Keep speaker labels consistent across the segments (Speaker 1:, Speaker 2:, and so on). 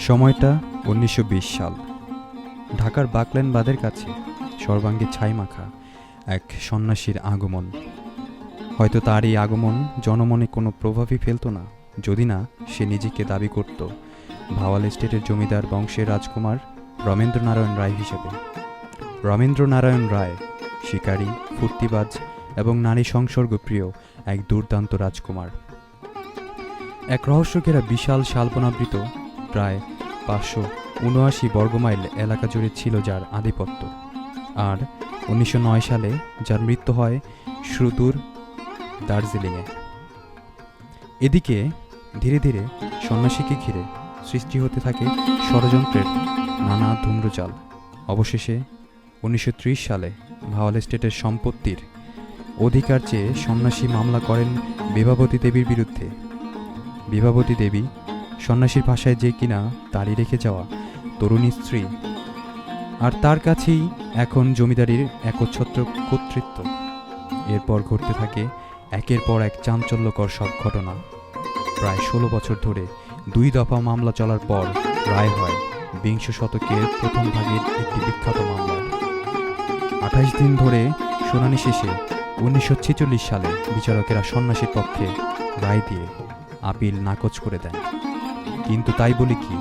Speaker 1: সময়টা ১৯২০ সাল। ঢাকার বাকল্যান্ড বাঁধের কাছে সর্বাঙ্গে ছাই মাখা এক সন্ন্যাসীর আগমন। হয়তো তার এই আগমন জনমনে কোনো প্রভাবই ফেলত না, যদি না সে নিজেকে দাবি করত ভাওয়াল এস্টেটের জমিদার বংশের রাজকুমার রমেন্দ্রনারায়ণ রায় হিসেবে। রমেন্দ্রনারায়ণ রায় শিকারী, ফুর্তিবাজ এবং নারী সংসর্গপ্রিয় এক দুর্দান্ত রাজকুমার। এক রহস্যঘেরা বিশাল শালবনাবৃত প্রায় ৫৭৯ বর্গমাইল এলাকা জুড়ে ছিল যার আধিপত্য। আর ১৯০৯ সালে যার মৃত্যু হয় সুদূর দার্জিলিংয়ে। এদিকে ধীরে ধীরে সন্ন্যাসীকে ঘিরে সৃষ্টি হতে থাকে ষড়যন্ত্রের নানা ধূম্রজাল। অবশেষে ১৯৩০ সালে ভাওয়াল এস্টেটের সম্পত্তির অধিকার চেয়ে সন্ন্যাসী মামলা করেন বিভাবতী দেবীর বিরুদ্ধে। বিভাবতী দেবী সন্ন্যাসীর ভাষায় যে কিনা তারই রেখে যাওয়া তরুণী স্ত্রী, আর তার কাছেই এখন জমিদারির একচ্ছত্র কর্তৃত্ব। এরপর ঘটতে থাকে একের পর এক চাঞ্চল্যকর সব ঘটনা। প্রায় ১৬ বছর ধরে ২ দফা মামলা চলার পর রায় হয় বিংশ শতকের প্রথম ভাগের একটি বিখ্যাত মামলার। ২৮ দিন ধরে শুনানি শেষে ১৯৪৬ সালে বিচারকেরা সন্ন্যাসীর পক্ষে রায় দিয়ে আপিল নাকচ করে দেন। কিন্তু তাই বলি কি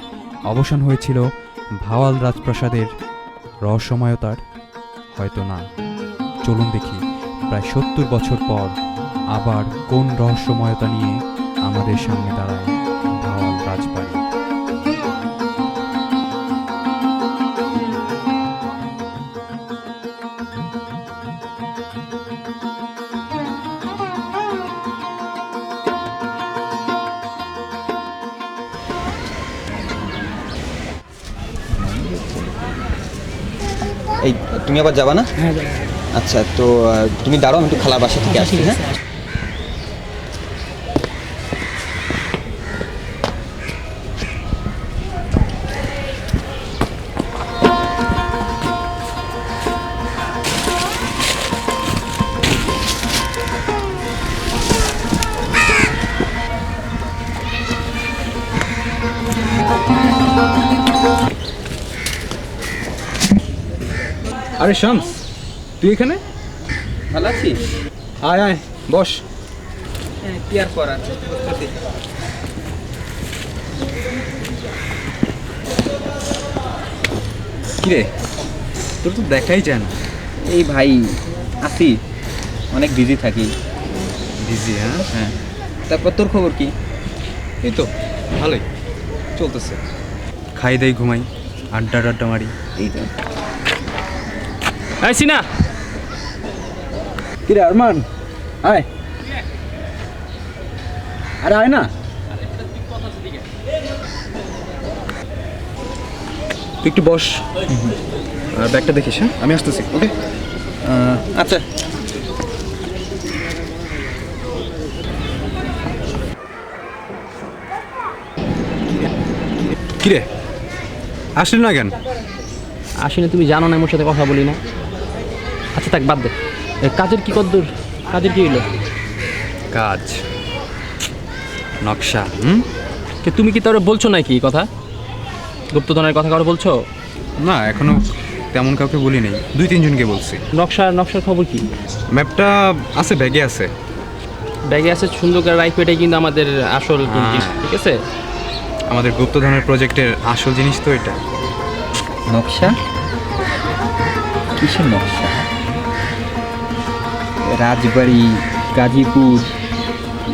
Speaker 1: অবসান হয়েছিল ভাওয়াল রাজপ্রাসাদের রহস্যময়তার? হয়তো না। চলুন দেখি প্রায় ৭০ বছর পর আবার কোন রহস্যময়তা নিয়ে আমাদের সামনে দাঁড়ায় ভাওয়াল রাজবাড়ি।
Speaker 2: এই তুমি আবার যাবা না? আচ্ছা, তো তুমি দাঁড়াও, আমি একটু খালার বাসা থেকে আসি। হ্যাঁ,
Speaker 3: আরে শামস, তুই এখানে?
Speaker 2: ভালো আছিস?
Speaker 3: আয় আয় বস।
Speaker 2: হ্যাঁ, কি আর করার।
Speaker 3: কিরে, তোর তো দেখাই যায় না।
Speaker 2: এই ভাই আছি, অনেক বিজি থাকি।
Speaker 3: বিজি? হ্যাঁ
Speaker 2: হ্যাঁ, তারপর তোর খবর কি?
Speaker 3: এই তো ভালোই চলতেছে। খাই দেই, ঘুমাই, আড্ডা টাড্ডা মারি,
Speaker 2: এই তো।
Speaker 3: আইসি না। কিরে আরমান, আয়। আরে আয় না। তুই একটু বস আর ব্যাগটা দেখিস। হ্যাঁ, আমি আসতেছি। ওকে,
Speaker 2: আচ্ছা।
Speaker 3: কিরে আসলি না কেন?
Speaker 4: আসলে তুমি জানো না, আমার সাথে কথা বলি না। আচ্ছা থাক, বাদ দে। কাজের কি কদ্দূর? কাজের কি হইলো?
Speaker 3: কাজ নকশা।
Speaker 4: তুমি কি তাহলে বলছো নাকি এই কথা? গুপ্তধনের কথা কারো বলছো?
Speaker 3: না, এখনো তেমন কাউকে বলি নেই, ২-৩ জনকে বলছি।
Speaker 4: নকশার খবর কি?
Speaker 3: ম্যাপটা আছে, ব্যাগে আছে।
Speaker 4: ব্যাগে আছে, সুন্দর করে রাইট পেটাই কিন্তু আমাদের আসল কিন্তু, ঠিক আছে?
Speaker 3: আমাদের গুপ্তধনের প্রজেক্টের আসল জিনিস তো এটা।
Speaker 2: নকশা? কিসের নকশা? রাজবাড়ি, গাজীপুর,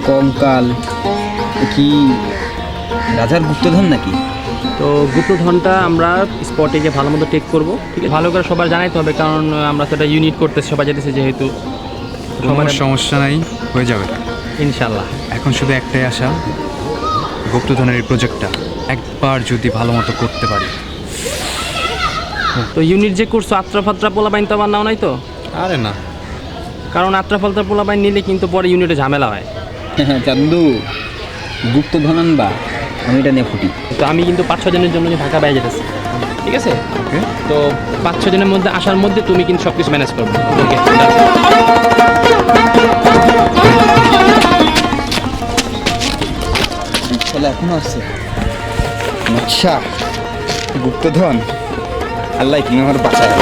Speaker 2: কঙ্কাল, কি রাজার গুপ্তধন নাকি?
Speaker 4: তো গুপ্তধনটা আমরা স্পটে গিয়ে ভালো মতো টেক করবো, ঠিক আছে? ভালো করে সবার জানাইতে হবে, কারণ আমরা তো এটা ইউনিট করতেছি, সবাই যেতেছে যেহেতু।
Speaker 3: কোনো সমস্যা নাই, হয়ে যাবে
Speaker 4: ইনশাল্লাহ।
Speaker 3: এখন শুধু একটাই আশা, গুপ্তধনের এই প্রজেক্টটা একবার যদি ভালো মতো করতে পারি।
Speaker 4: তো ইউনিট যে করছো, আত্রা পোলাবাইন তো আমার নাও নাই তো?
Speaker 3: আরে না,
Speaker 4: কারণ আত্রা পোলাবাইন নিলে কিন্তু পরে ইউনিটে ঝামেলা হয়।
Speaker 2: চান্দু, গুপ্তধন আনবা, আমি এটা নিয়ে ফুটি।
Speaker 4: তো আমি কিন্তু ৫-৬ দিনের জন্য ঢাকা বাইরে যেতেছি, ঠিক আছে?
Speaker 3: ওকে,
Speaker 4: তো ৫-৬ দিনের মধ্যে আসার মধ্যে তুমি কিন্তু সব কিছু ম্যানেজ করবে। ওকে,
Speaker 2: ছেলে এখনো আছে। নকশা, গুপ্তধন, আল্লাহ তুমি আমার বাঁচায়।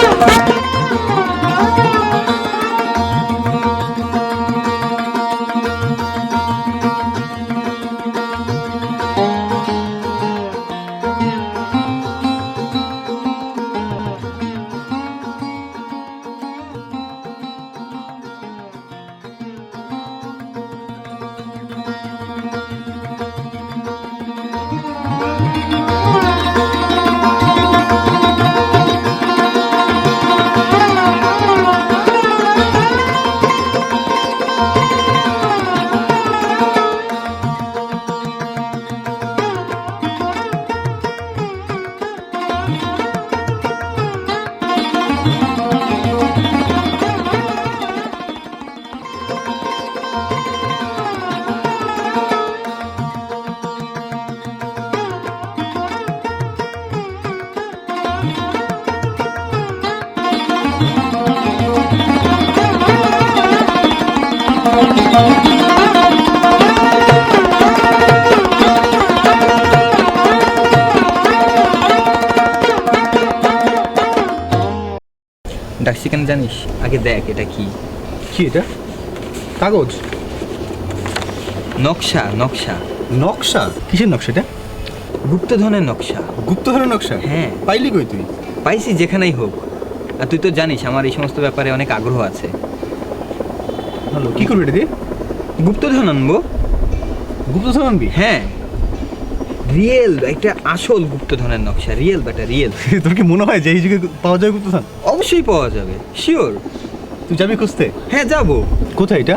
Speaker 2: ডাকছি কেন জানিস? আগে দেখ এটা কি।
Speaker 5: কি এটা? কাগজ?
Speaker 2: নকশা, নকশা।
Speaker 5: নকশা? কিসের নকশা এটা?
Speaker 2: গুপ্তধনের নকশা।
Speaker 5: গুপ্তধনের নকশা?
Speaker 2: হ্যাঁ।
Speaker 5: পাইলি কই তুই?
Speaker 2: পাইছি যেখানেই হোক। আর তুই তো জানিস আমার এই সমস্ত ব্যাপারে অনেক আগ্রহ আছে।
Speaker 5: ভালো, কি করবি এটা দিয়ে?
Speaker 2: গুপ্তধন আনবো।
Speaker 5: গুপ্তধন আনবি?
Speaker 2: হ্যাঁ, রিয়েল একটা আসল গুপ্তধনের নকশা, রিয়েল বেটা, রিয়েল।
Speaker 5: তোর কি মনে হয় যে এই যুগে পাওয়া যায় গুপ্তধন?
Speaker 2: অবশ্যই পাওয়া যাবে, শিওর।
Speaker 5: তুই যাবি খুঁজতে?
Speaker 2: হ্যাঁ যাবো।
Speaker 5: কোথায় এটা?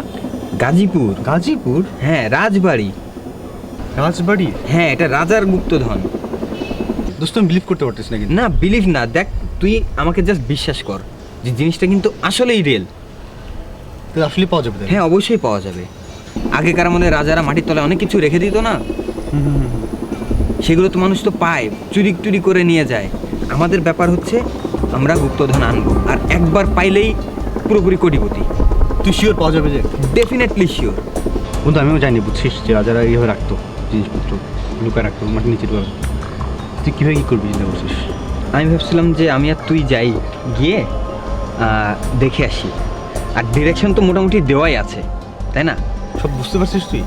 Speaker 2: গাজীপুর।
Speaker 5: গাজীপুর?
Speaker 2: হ্যাঁ, রাজবাড়ি।
Speaker 5: রাজবাড়ি?
Speaker 2: হ্যাঁ, এটা রাজার গুপ্তধন।
Speaker 5: দোস্ত আমি বিলিভ করতে পারতেছি না কিন্তু।
Speaker 2: না, বিলিভ না, দেখ তুই আমাকে জাস্ট বিশ্বাস কর যে জিনিসটা কিন্তু আসলেই রিয়েল।
Speaker 5: তো আসলে পাওয়া যাবে?
Speaker 2: হ্যাঁ, অবশ্যই পাওয়া যাবে। আগেকার মধ্যে রাজারা মাটির তলায় অনেক কিছু রেখে দিত না, সেগুলো তো মানুষ তো পায়, চুরি টুরি করে নিয়ে যায়। আমাদের ব্যাপার হচ্ছে আমরা গুপ্তধন আনবো, আর একবার পাইলেই পুরোপুরি কোটিপতি।
Speaker 5: তুই শিওর পাওয়া যাবে? যে
Speaker 2: ডেফিনেটলি শিওর।
Speaker 5: বন্ধু আমিও জানি, বুঝছিস যে রাজারা এইভাবে রাখতো জিনিসপত্র, লুকায় রাখতো মাটির নিচে ঢুকাবে। তুই কীভাবে কী করবি চিন্তা করছিস?
Speaker 2: আমি ভাবছিলাম যে আমি আর তুই যাই, গিয়ে দেখে আসি। আর ডিরেকশন তো মোটামুটি দেওয়াই আছে, তাই না?
Speaker 5: সব বুঝতে পারছিস তুই?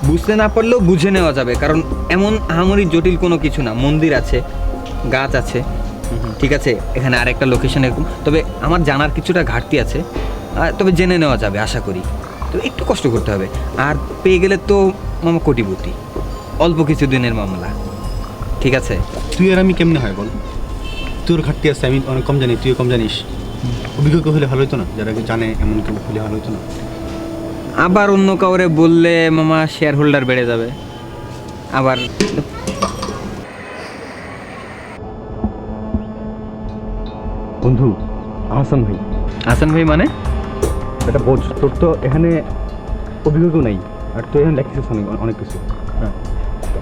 Speaker 2: বুঝতে না পারলেও বুঝে নেওয়া যাবে, কারণ এমন আহামরি জটিল কোনো কিছু না। মন্দির আছে, গাছ আছে, ঠিক আছে, এখানে আরেকটা লোকেশন এরকম। তবে আমার জানার কিছুটা ঘাটতি আছে, তবে জেনে নেওয়া যাবে আশা করি। তো একটু কষ্ট করতে হবে, আর পেয়ে গেলে তো মামা কোটিপতি। অল্প কিছু দিনের মামলা, ঠিক আছে?
Speaker 5: তুই আর আমি কেমনে হয় বল? তোর ঘাটতি আছে, আমি অনেক কম জানি, তুইও কম জানিস। অভিজ্ঞ কেউ হলে ভালো হতো না? যারা জানে এমন কেউ হলে ভালো হতো না?
Speaker 2: আবার অন্য কাউরে বললে মামা শেয়ার হোল্ডার বেড়ে যাবে। আবার
Speaker 5: বন্ধু আহসান ভাই।
Speaker 2: হাসান ভাই মানে?
Speaker 5: এটা বোঝ, তোর তো এখানে অভিজ্ঞ কেউ নেই, আর তুই এখানে লেখিস অনেক কিছু। হ্যাঁ,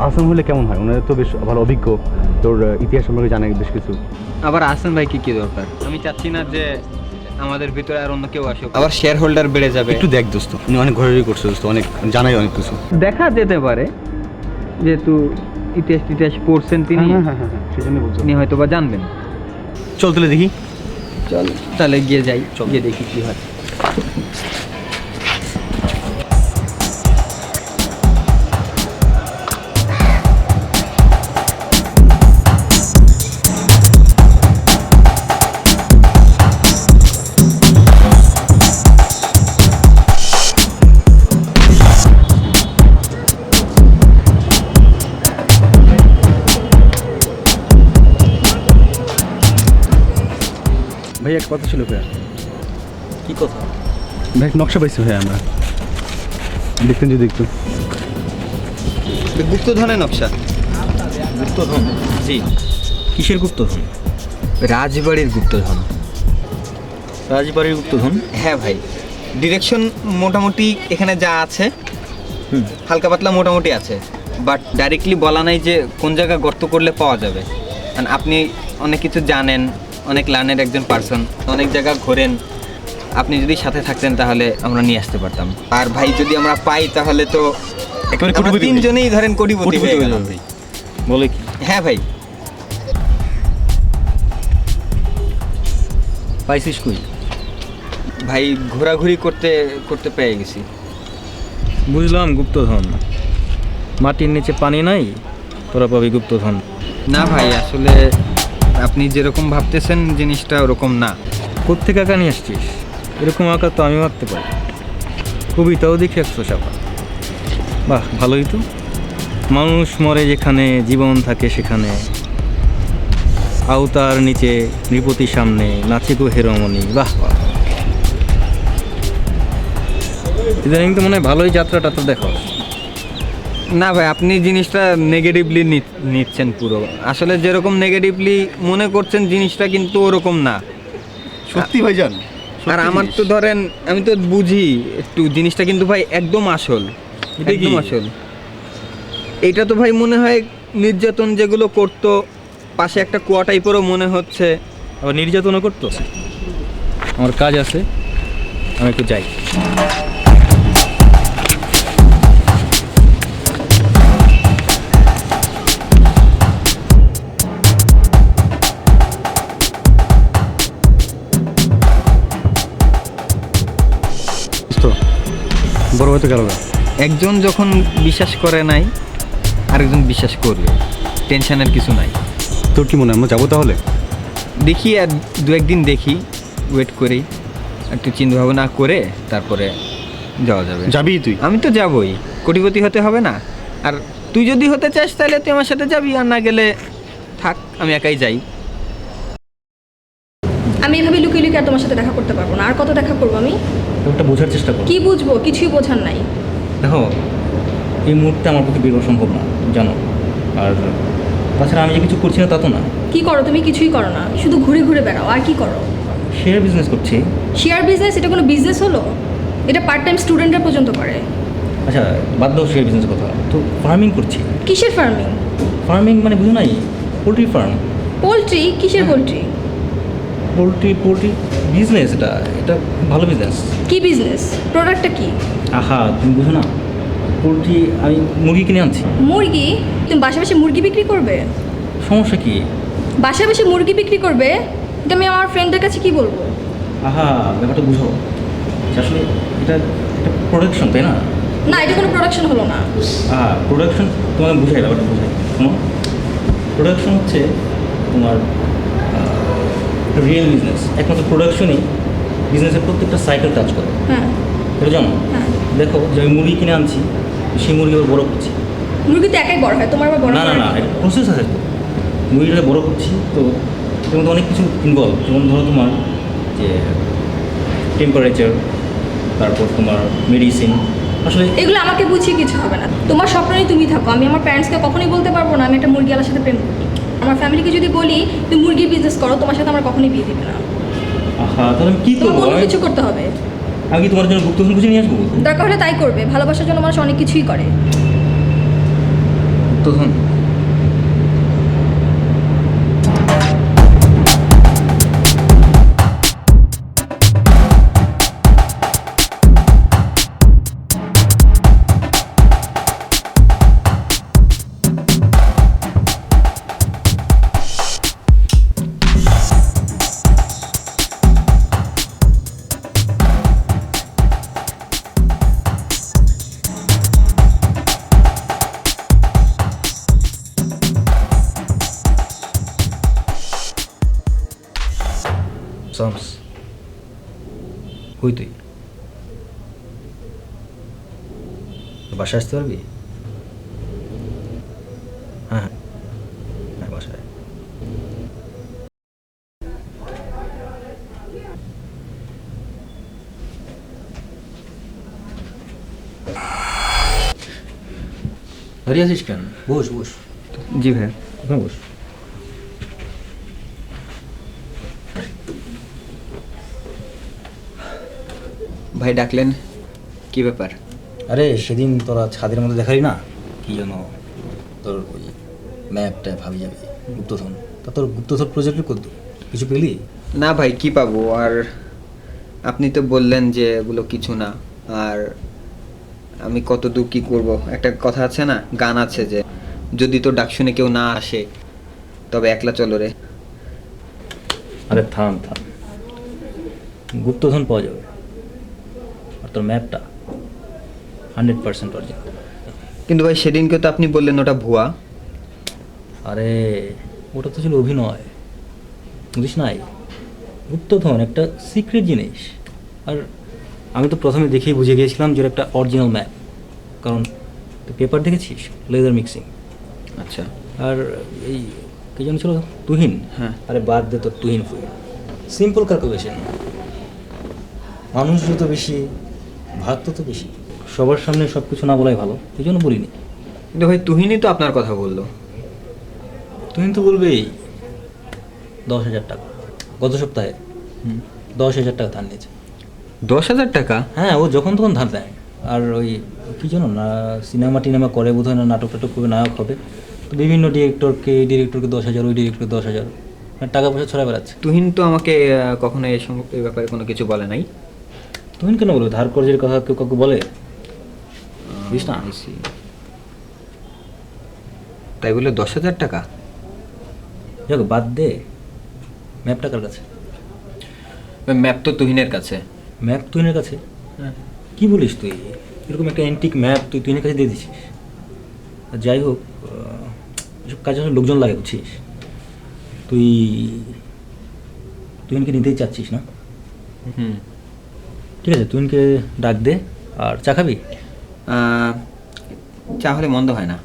Speaker 5: আহসান হলে কেমন হয়? ওনারা তো বেশ ভালো অভিজ্ঞ, তোর ইতিহাস সম্পর্কে জানে বেশ কিছু।
Speaker 2: আবার হাসান ভাই কি দরকার? আমি চাচ্ছি না যে আমাদের ভিতরে আর অন্য কেউ আসুক, আবার শেয়ার হোল্ডার বেড়ে যাবে।
Speaker 5: একটু দেখ দোস্ত, উনি অনেক ঘোরাঘুরি করছে দোস্ত, অনেক জানাই অনেক কিছু।
Speaker 2: দেখা যেতে পারে, যেহেতু ইতিহাস পড়ছেন তিনি,
Speaker 5: হ্যাঁ সেই জন্য বলছি।
Speaker 2: তিনি হয়তো বা জানবেন।
Speaker 5: চল তাহলে দেখি।
Speaker 2: চল তাহলে গিয়ে যাই, গিয়ে দেখি কি হয়।
Speaker 5: ভাই এক কথা ছিল ভাইয়া।
Speaker 2: কি কথা?
Speaker 5: ভাই এক নকশা পাইছি ভাই, আমরা দেখতেন যদি একটু।
Speaker 2: গুপ্তধনের নকশা।
Speaker 5: গুপ্তধন?
Speaker 2: জি।
Speaker 5: কিসের গুপ্তধন?
Speaker 2: রাজবাড়ির গুপ্তধন।
Speaker 5: রাজবাড়ির গুপ্তধন?
Speaker 2: হ্যাঁ ভাই, ডিরেকশন মোটামুটি এখানে যা আছে হালকা পাতলা মোটামুটি আছে, বাট ডাইরেক্টলি বলা নাই যে কোন জায়গায় গর্ত করলে পাওয়া যাবে। কারণ আপনি অনেক কিছু জানেন, অনেক লার্নের একজন পার্সন, অনেক জায়গা ঘোরেন। আপনি যদি সাথে থাকতেন তাহলে আমরা নিয়ে আসতে পারতাম। আর ভাই যদি আমরা পাই তাহলে তো
Speaker 5: একেবারে
Speaker 2: আমরা
Speaker 5: কোটিপতি।
Speaker 2: তিনজনেই ধরেন কোটিপতি হয়ে গেলাম।
Speaker 5: বলে কি?
Speaker 2: হ্যাঁ ভাই।
Speaker 3: পাইছিস কই?
Speaker 2: ভাই ঘোরাঘুরি করতে করতে পেয়ে গেছি।
Speaker 6: বুঝলাম গুপ্তধন। মাটির নিচে পানি নাই, তোরা পাবি গুপ্তধন।
Speaker 2: না ভাই, আসলে আপনি যেরকম ভাবতেছেন জিনিসটা ওরকম না।
Speaker 6: কোত্থেকে আঁকা নিয়ে আসছিস? এরকম আঁকা তো আমি মারতে পারি। কবিতাও দেখে একশো সাফা। বাহ, ভালোই তো। মানুষ মরে যেখানে, জীবন থাকে সেখানে। আওতার নিচে নৃপতি সামনে, নাচে গো হেরমণি। বাহ বাহ, ইদানিং তো মনে হয় ভালোই যাত্রাটা তো দেখো।
Speaker 2: না ভাই, আপনি জিনিসটা নেগেটিভলি নিচ্ছেন পুরো। আসলে যেরকম নেগেটিভলি মনে করছেন জিনিসটা কিন্তু ওরকম না।
Speaker 5: সত্যি ভাইজান?
Speaker 2: আর আমার তো ধরেন, আমি তো বুঝি একটু জিনিসটা, কিন্তু ভাই একদম আসল।
Speaker 6: এটা কি?
Speaker 2: একদম আসল। এইটা তো ভাই মনে হয় নির্যাতন যেগুলো করতো, পাশে একটা কুয়া টাইপেরও মনে হচ্ছে।
Speaker 6: আবার নির্যাতনও করতো। আমার কাজ আছে, আমি একটু যাই।
Speaker 5: তো বড় হয়তো গেল না।
Speaker 2: একজন যখন বিশ্বাস করে নাই, আরেকজন বিশ্বাস করবে, টেনশনের কিছু নাই।
Speaker 5: তোর কি মনে হয় আমরা যাবো তাহলে?
Speaker 2: দেখি, আর দু একদিন দেখি, ওয়েট করি, একটু চিন্তা ভাবনা করে তারপরে যাওয়া যাবে।
Speaker 5: যাবি তুই?
Speaker 2: আমি তো যাবই, কোটিপতি হতে হবে না? আর তুই যদি হতে চাস তাহলে তুই আমার সাথে যাবি, আর না গেলে থাক, আমি একাই যাই।
Speaker 7: আমি এভাবে লুকিয়ে লুকিয়ে আর তোমার সাথে দেখা করতে পারবো না। আর কত দেখা করবো আমি?
Speaker 6: ওটা বোঝার চেষ্টা করো।
Speaker 7: কি বুঝবো? কিছুই বোঝার নাই।
Speaker 6: দেখো, এই মুহূর্তে আমার পক্ষে বেরোনো সম্ভব না, জানো। আর তাছাড়া আমি যে কিছু করছি না তা তো না।
Speaker 7: কি করো তুমি? কিছুই করো না, শুধু ঘুরে ঘুরে বেড়াও। আর কি করো?
Speaker 6: শেয়ার বিজনেস করছি।
Speaker 7: Share business? এটা কোনো বিজনেস হলো? এটা পার্ট টাইম স্টুডেন্টরা পর্যন্ত করে।
Speaker 6: আচ্ছা, বাদ দাও শেয়ার বিজনেস কথা। তো ফার্মিং করছি।
Speaker 7: কিসের ফার্মিং?
Speaker 6: ফার্মিং মানে বুঝো নাই? Poultry farm.
Speaker 7: পোলট্রি? কিসের পোলট্রি?
Speaker 6: Poultry business. এটা ভালো বিজনেস।
Speaker 7: কি বিজনেস? প্রোডাক্টটা কি?
Speaker 6: আহা, তুমি বুঝো না? পোলট্রি, আমি মুরগি কিনে আনছি।
Speaker 7: মুরগি? তুমি বাসায় বসে মুরগি বিক্রি করবে?
Speaker 6: সমস্যা কি?
Speaker 7: বাসায় বসে মুরগি বিক্রি করবে? এটা আমি আমার ফ্রেন্ডের কাছে কি বলবো?
Speaker 6: আহা, ব্যাপারটা বুঝো। আসলে এটা প্রোডাকশন, তাই না?
Speaker 7: না, এটা কোনো প্রোডাকশন হলো না।
Speaker 6: প্রোডাকশন তোমাকে বুঝাই, ব্যাপারটা বুঝাই। শোনো, প্রোডাকশন হচ্ছে তোমার রিয়েল বিজনেস। একমাত্র প্রোডাকশনই বিজনেসের প্রত্যেকটা সাইকেল টাচ করে।
Speaker 7: হ্যাঁ
Speaker 6: এটা জানো?
Speaker 7: হ্যাঁ।
Speaker 6: দেখো, যে আমি মুরগি কিনে আনছি, সেই মুরগি আবার বড় করছি।
Speaker 7: মুরগি তো একাই বড় হয়, তোমার আবার বড়
Speaker 6: না না
Speaker 7: হয়
Speaker 6: না, এটা প্রসেস আছে তো। মুরগিটা বড় করছি তো, এর মধ্যে অনেক কিছু ইনভলভ। যেমন ধরো তোমার যে টেম্পারেচার, তারপর তোমার মেডিসিন। আসলে
Speaker 7: এগুলো আমাকে বুঝিয়ে কিছু হবে না। তোমার স্বপ্ন নিয়ে তুমি থাকো। আমি আমার প্যারেন্টসকে কখনোই বলতে পারবো না আমি একটা মুরগিওয়ালার সাথে প্রেম করি। আমার ফ্যামিলিকে যদি বলি তুমি মুরগির বিজনেস করো, তোমার সাথে আমার কখনোই বিয়ে দিবে না।
Speaker 6: আহা, তাহলে আমি কী
Speaker 7: তোমার
Speaker 6: করবো?
Speaker 7: অন্য কিছু করতে হবে।
Speaker 6: আমি কি তোমার জন্য গুপ্তধন খুঁজে নিয়ে আসবো?
Speaker 7: দরকার হলে তাই করবে। ভালোবাসার জন্য মানুষ অনেক কিছুই করে।
Speaker 2: গুপ্তধন?
Speaker 6: শামস, কই তুই? বাসায় আসতে পারবি? হ্যাঁ হ্যাঁ হ্যাঁ, বাসায়। দাঁড়িয়ে আছিস কেন? বস বস।
Speaker 2: জি ভাই।
Speaker 6: ওখানে বস।
Speaker 2: ভাই ডাকলেন, কি ব্যাপার?
Speaker 6: আরে সেদিন তোরা ছাদের মধ্যে দেখালি না কি যেন তোর ওই ম্যাপটা ভাবি যাবে গুপ্তধন। তা তোর গুপ্তধন প্রজেক্টের কত কিছু পেলি?
Speaker 2: না ভাই, কি পাবো আর? আপনি তো বললেন যে এগুলো কিছু না। আর আমি কত দূর কি করব? একটা কথা আছে না, গান আছে যে যদি তোর ডাক শুনে কেউ না আসে তবে একলা চলো রে।
Speaker 6: আরে থাম থাম, গুপ্তধন পাওয়া যাবে, আর তোর ম্যাপটা 100% অরিজিনাল।
Speaker 2: কিন্তু ভাই সেদিনকে তো আপনি বললেন ওটা ভুয়া।
Speaker 6: আরে ওটা তো ছিল অভিনয়, বুঝিস নাই? গুপ্তধন একটা সিক্রেট জিনিস। আর আমি তো প্রথমে দেখেই বুঝে গিয়েছিলাম যে এটা একটা অরিজিনাল ম্যাপ, কারণ তুই পেপার দেখেছিস, লেজার মিক্সিং।
Speaker 2: আচ্ছা।
Speaker 6: আর এই কে যেন ছিল, তুহিন।
Speaker 2: হ্যাঁ।
Speaker 6: আরে বাদ দে তোর তুহিন ফুহিন, সিম্পল ক্যালকুলেশন। মানুষ যত বেশি, ভাগ তত বেশি। সবার সামনে সব কিছু না বলাই ভালো, এই জন্য বলিনি।
Speaker 2: কিন্তু ভাই তুহিনই তো আপনার কথা বললো।
Speaker 6: তুহিন তো বলবেই 10,000 টাকা গত সপ্তাহে 10,000 টাকা ধার নিয়েছে।
Speaker 2: 10,000 টাকা?
Speaker 6: হ্যাঁ, ও যখন তখন ধার দেয়। আর ওই কী জানো না, সিনেমা টিনেমা করে বোধ হয়, না নাটক টাটক করবে, নায়ক হবে, তো বিভিন্ন ডিরেক্টরকে 10,000, ওই ডিরেক্টরকে 10,000, টাকা পয়সা ছড়া বেড়াচ্ছে।
Speaker 2: তুহিন তো আমাকে কখনো এই ব্যাপারে কোনো কিছু বলে নাই।
Speaker 6: তুহিন কেন বলবে? ধার কর্জের কথা কেউ কাউকে বলে? বুঝিস না?
Speaker 2: তাই বলে 10,000 টাকা?
Speaker 6: যাক বাদ দে, ম্যাপ টাকার কাছে।
Speaker 2: ম্যাপ তো তুহিনের কাছে।
Speaker 6: ম্যাপ তুহিনের কাছে? কি বলিস তুই? এরকম একটা অ্যান্টিক ম্যাপ তুই তুহিনের কাছে দিয়ে দিছিস? যাই হোক, এসব কাজে অনেক লোকজন লাগে, বুঝছিস? তুই তুহিনকে নিতেই চাচ্ছিস না?
Speaker 2: হুম।
Speaker 6: ঠিক আছে, তুহিনকে ডাক দে। আর চা খাবি?
Speaker 2: চা হলে মন্দ হয় না।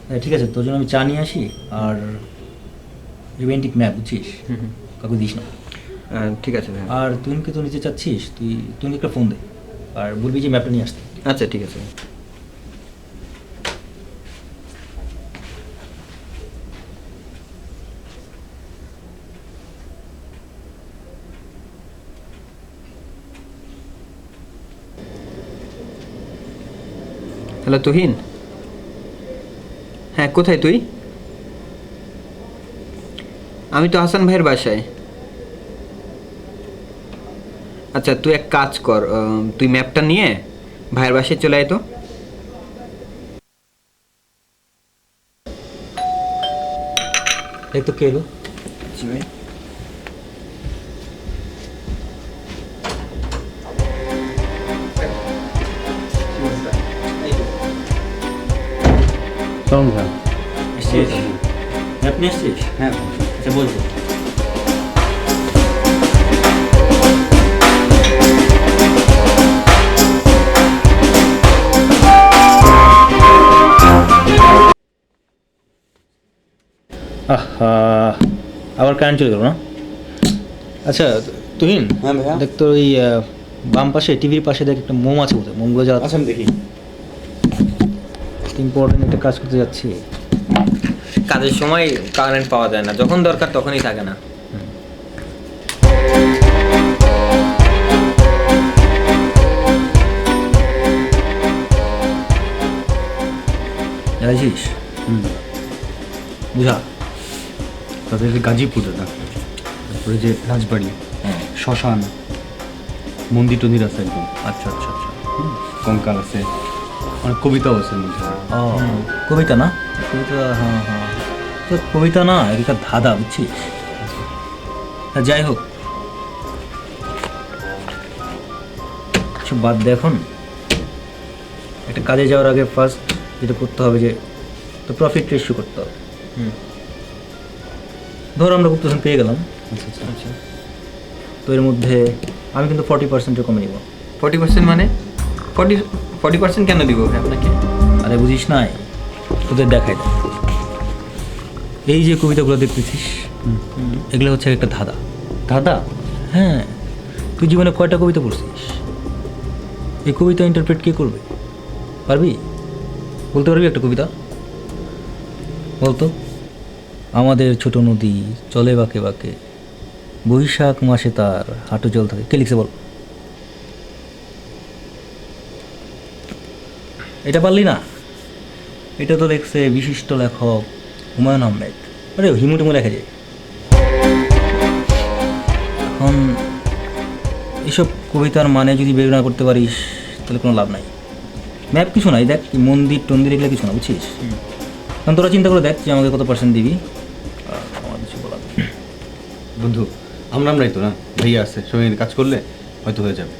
Speaker 6: হ্যাঁ ঠিক আছে, তোর জন্য আমি চা নিয়ে আসি। আর অ্যান্টিক ম্যাপ, বুঝছিস, কাউকে দিস না।
Speaker 2: ঠিক আছে ভাই।
Speaker 6: আর তুহিনকে তো নিতে চাচ্ছিস, তুহিনকে একটা ফোন দে আর বলবি যে ম্যাপটা নিয়ে আসতে।
Speaker 2: আচ্ছা ঠিক আছে। হ্যালো তুহিন। হ্যাঁ, কোথায় তুই? আমি তো হাসান ভাইয়ের বাসায়। আচ্ছা তুই এক কাজ কর, তুই ম্যাপটা নিয়ে ভাইয়ের বাসায় চলে আয় তো।
Speaker 6: এই তো কে এলো?
Speaker 5: চলুন স্যার।
Speaker 6: এসছিস? ম্যাপ নিয়ে এসছিস?
Speaker 5: হ্যাঁ।
Speaker 6: আচ্ছা বলবো। আবার কারেন্ট চলে গেল না? আচ্ছা তুহিন।
Speaker 5: হ্যাঁ ভাইয়া।
Speaker 6: দেখ তো ওই বাম পাশে টিভির পাশে দেখ একটা মোম আছে, বোধহয় মোমগুলো জ্বালা।
Speaker 5: আচ্ছা আমি দেখি।
Speaker 6: ইম্পর্টেন্ট একটা কাজ করতে যাচ্ছি।
Speaker 2: কাজের সময় কারেন্ট পাওয়া যায় না, যখন দরকার তখনই থাকে না।
Speaker 6: জানিস বুঝা?
Speaker 5: তাদের যে গাজীপুর দাদা, তারপরে যে রাজবাড়ি,
Speaker 6: হ্যাঁ।
Speaker 5: শ্মশান, মন্দির টন্দির আছে একদম,
Speaker 6: আচ্ছা আচ্ছা আচ্ছা।
Speaker 5: কঙ্কাল আছে, অনেক কবিতাও আছে এর মধ্যে।
Speaker 6: ও কবিতা না? কবিতা, হ্যাঁ হ্যাঁ। তো কবিতা না, একটা ধাঁধা, বুঝছিস? যাই হোক, সব বাদ দে এখন। একটা কাজে যাওয়ার আগে ফার্স্ট যেটা করতে হবে, যে তো প্রফিট রেশিও করতে হবে। ধর আমরা গুপ্তধন পেয়ে গেলাম,
Speaker 5: আচ্ছা আচ্ছা আচ্ছা।
Speaker 6: তো এর মধ্যে আমি কিন্তু 40% কমে নিব।
Speaker 2: 40% মানে 40% কেন দিব ভাই আপনাকে?
Speaker 6: আরে বুঝিস নাই, তোদের দেখাই দেয়। এই যে কবিতাগুলো দেখতেছিস, এগুলো হচ্ছে একটা ধাঁধা।
Speaker 5: দাদা,
Speaker 6: হ্যাঁ, তুই জীবনে কয়টা কবিতা পড়ছিস? এই কবিতা ইন্টারপ্রেট কে করবে? পারবি? বলতে পারবি একটা কবিতা? বলতো। আমাদের ছোট নদী চলে বাঁকে বাঁকে, বৈশাখ মাসে তার হাঁটু জল থাকে। কে লিখছে বল? এটা পারলি না? এটা তো দেখছে বিশিষ্ট লেখক হুমায়ুন আহমেদ। আরে হিমুটিমু লেখা যায়। এখন এসব কবিতার মানে যদি বের না করতে পারিস তাহলে কোনো লাভ নাই। ম্যাপ কিছু নাই, দেখ মন্দির টন্দির এগুলো কিছু না, বুঝছিস? কারণ তোরা চিন্তা করে দেখ যে আমাকে কত পার্সেন্ট দিবি। আমার কিছু বলার নেই।
Speaker 5: বন্ধু আমরাই তো না, ভাইয়া আছে, সবাই মিলে কাজ করলে হয়তো হয়ে যাবে।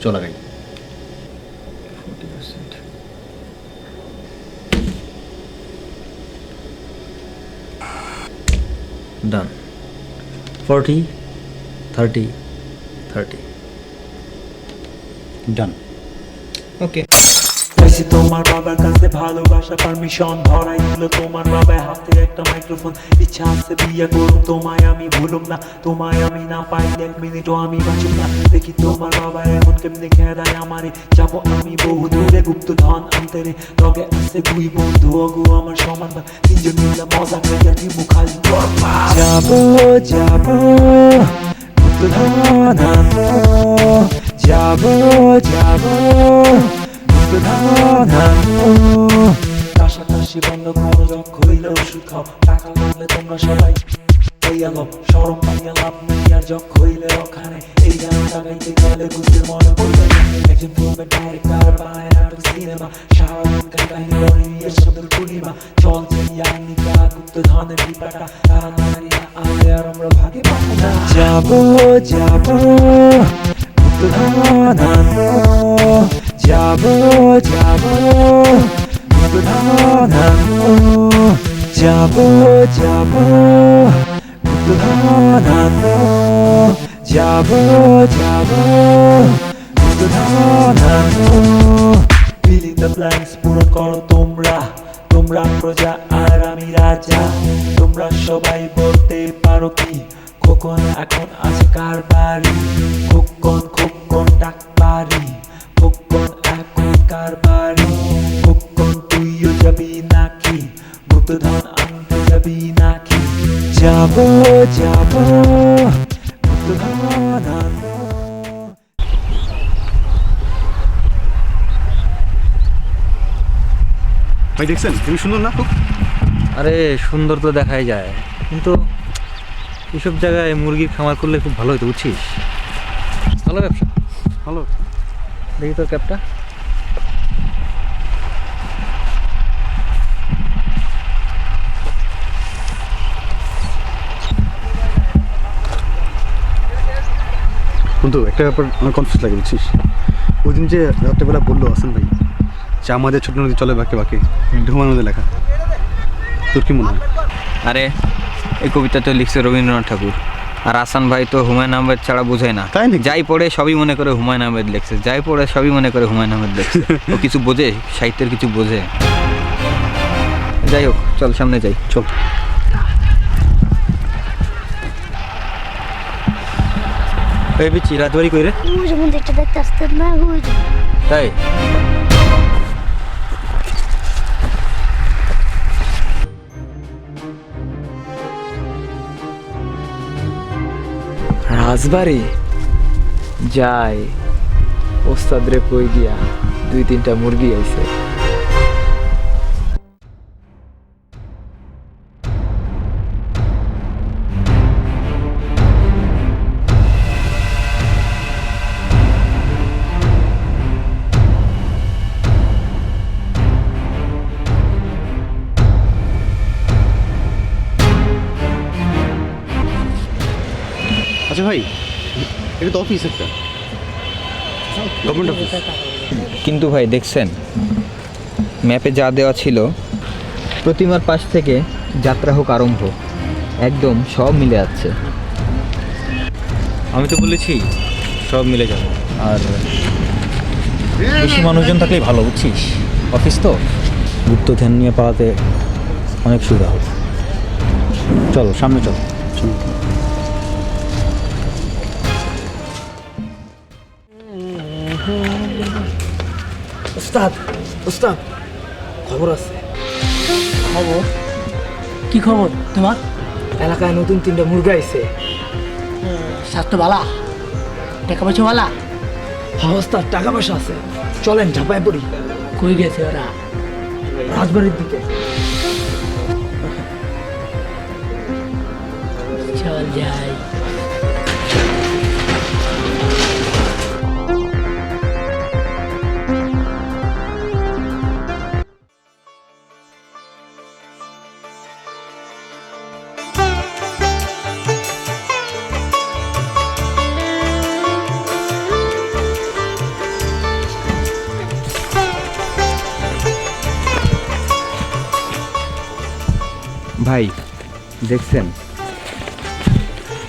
Speaker 5: চল আগাই।
Speaker 6: ডান। 40, 30, 30।
Speaker 5: ডান।
Speaker 2: ওকে।
Speaker 8: পাইছি তোমার বাবার কাছে ভালোবাসা পারমিশন, ধরাই দিল তোমার বাবার হাতে একটা মাইক্রোফোন। ইচ্ছা আছে বিয়ে করুম তোমায় আমি ভুলুম না, তোমায় আমি না পাইলে 1 মিনিটও আমি বাঁচুম না। দেখি তোমার বাবা এখন কেমনে খেদায় আমারে, যাবো আমি বহু দূরে গুপ্ত ধন আনতে রে। লগে আছে 2 বন্ধু অগু আমার সমান, তিনজন মিলে মজা খাইয়া দিব খালি। যাবো যাবো গুপ্ত ধন আনবো, যাবো যাবো কাশাকাশি বন্ধ করো, যখ হইল ওষুধ খাও। টাকা লাগলে তোমরা সবাই পাইয়া লও, সরম পাইয়া লাভ নেই আর যখ হইলে ওখানে। এই গানটা গাইতে গেলে বুঝতে মনে পড়বে একজন ফিল্মের ডাইরেক্টর বানায় নাটক সিনেমা, সারাদিন কাহিনী করে নিয়ে শব্দের পূর্ণিমা। চল যাইয়া নিকা গুপ্ত ধনের বিপাটা, তারা নারীরা আলে আর আমরা ভাগে পাবো না। যাবো যাবো গুপ্ত ধন আনবো, যাবো যাবো গুপ্ত ধন আনবো, যাবো যাবো গুপ্ত ধন আনবো, যাবো যাবো গুপ্ত ধন আনবো। Fill in the blanks পূরণ করো তোমরা, তোমরা প্রজা আর আমি রাজা। তোমরা সবাই বলতে পারো কি খোকন এখন আছে কার বাড়ি? খোকন খোকন ডাক পারি, খোকন এখন কার বাড়ি? খোকন তুইও যাবি নাকি গুপ্তধন আনতে যাবি নাকি? যাবো যাবো গুপ্তধন আনবো।
Speaker 5: ভাই দেখছেন তুমি সুন্দর না খুব?
Speaker 6: আরে সুন্দর তো দেখাই যায়, কিন্তু এইসব জায়গায় মুরগির খামার করলে খুব ভালো হতো, বুঝছিস? ভালো ব্যবসা,
Speaker 5: ভালো।
Speaker 6: দেখি তোর ক্যাবটা।
Speaker 5: বন্ধু একটা ব্যাপার আমার কনফিউজ লাগে, বুঝছিস? ওই দিন যে রাত্রেবেলা বললো হাসান ভাই যে আমাদের ছোট নদী চলে বাঁকে বাঁকে, হুমায়ুন মধ্যে লেখা, তোর কি মনে হয়?
Speaker 2: আরে এই কবিতাটা লিখছে রবীন্দ্রনাথ ঠাকুর, আর আসান ভাই তো হুমায়ুন আহমেদ ছাড়া বোঝায় না।
Speaker 5: তাই নাকি?
Speaker 2: যাই পড়ে সবই মনে করে হুমায়ুন আহমেদ লিখছে, যাই পড়ে সবই মনে করে হুমায়ুন আহমেদ লিখছে। ও কিছু বোঝে, সাহিত্যের কিছু বোঝে। যাই হোক, চল সামনে যাই।
Speaker 5: চল।
Speaker 6: এই বিচি রাতবাড়ি কই রে?
Speaker 9: ওই যে মন্দিরটা দেখতে আসতেন না, ওই যে।
Speaker 6: তাই
Speaker 8: রাজবাড়ি যাই, ওস্তাদরে কই দিয়া 2-3টা মুরগি আইছে।
Speaker 5: আচ্ছা ভাই, এটা তো অফিস একটা, গভর্নমেন্ট অফিস।
Speaker 2: কিন্তু ভাই দেখছেন ম্যাপে যা দেওয়া ছিল, প্রতিমার পাশ থেকে যাত্রা হোক আরম্ভ, একদম সব মিলে যাচ্ছে।
Speaker 6: আমি তো বলেছি সব মিলে যাবে, আর বেশি মানুষজন থাকলেই ভালো, বুঝছিস? অফিস তো গুপ্ত ধ্যান নিয়ে পাওয়াতে অনেক সুবিধা হবে। চল সামনে চল।
Speaker 8: ওস্তাদ ওস্তাদ খবর আছে।
Speaker 4: খবর? কি খবর তোমার?
Speaker 8: এলাকায় নতুন 3টা মুরগি আইছে।
Speaker 4: স্বাস্থ্য বালা, টাকা পয়সা বালা?
Speaker 8: হ্যাঁ ওস্তাদ, টাকা পয়সা আছে, চলেন ঝাঁপায় পড়ি।
Speaker 4: কই গেছে ওরা?
Speaker 8: রাজবাড়ির দিকে।
Speaker 4: চল যাই।
Speaker 2: ভাই দেখছেন,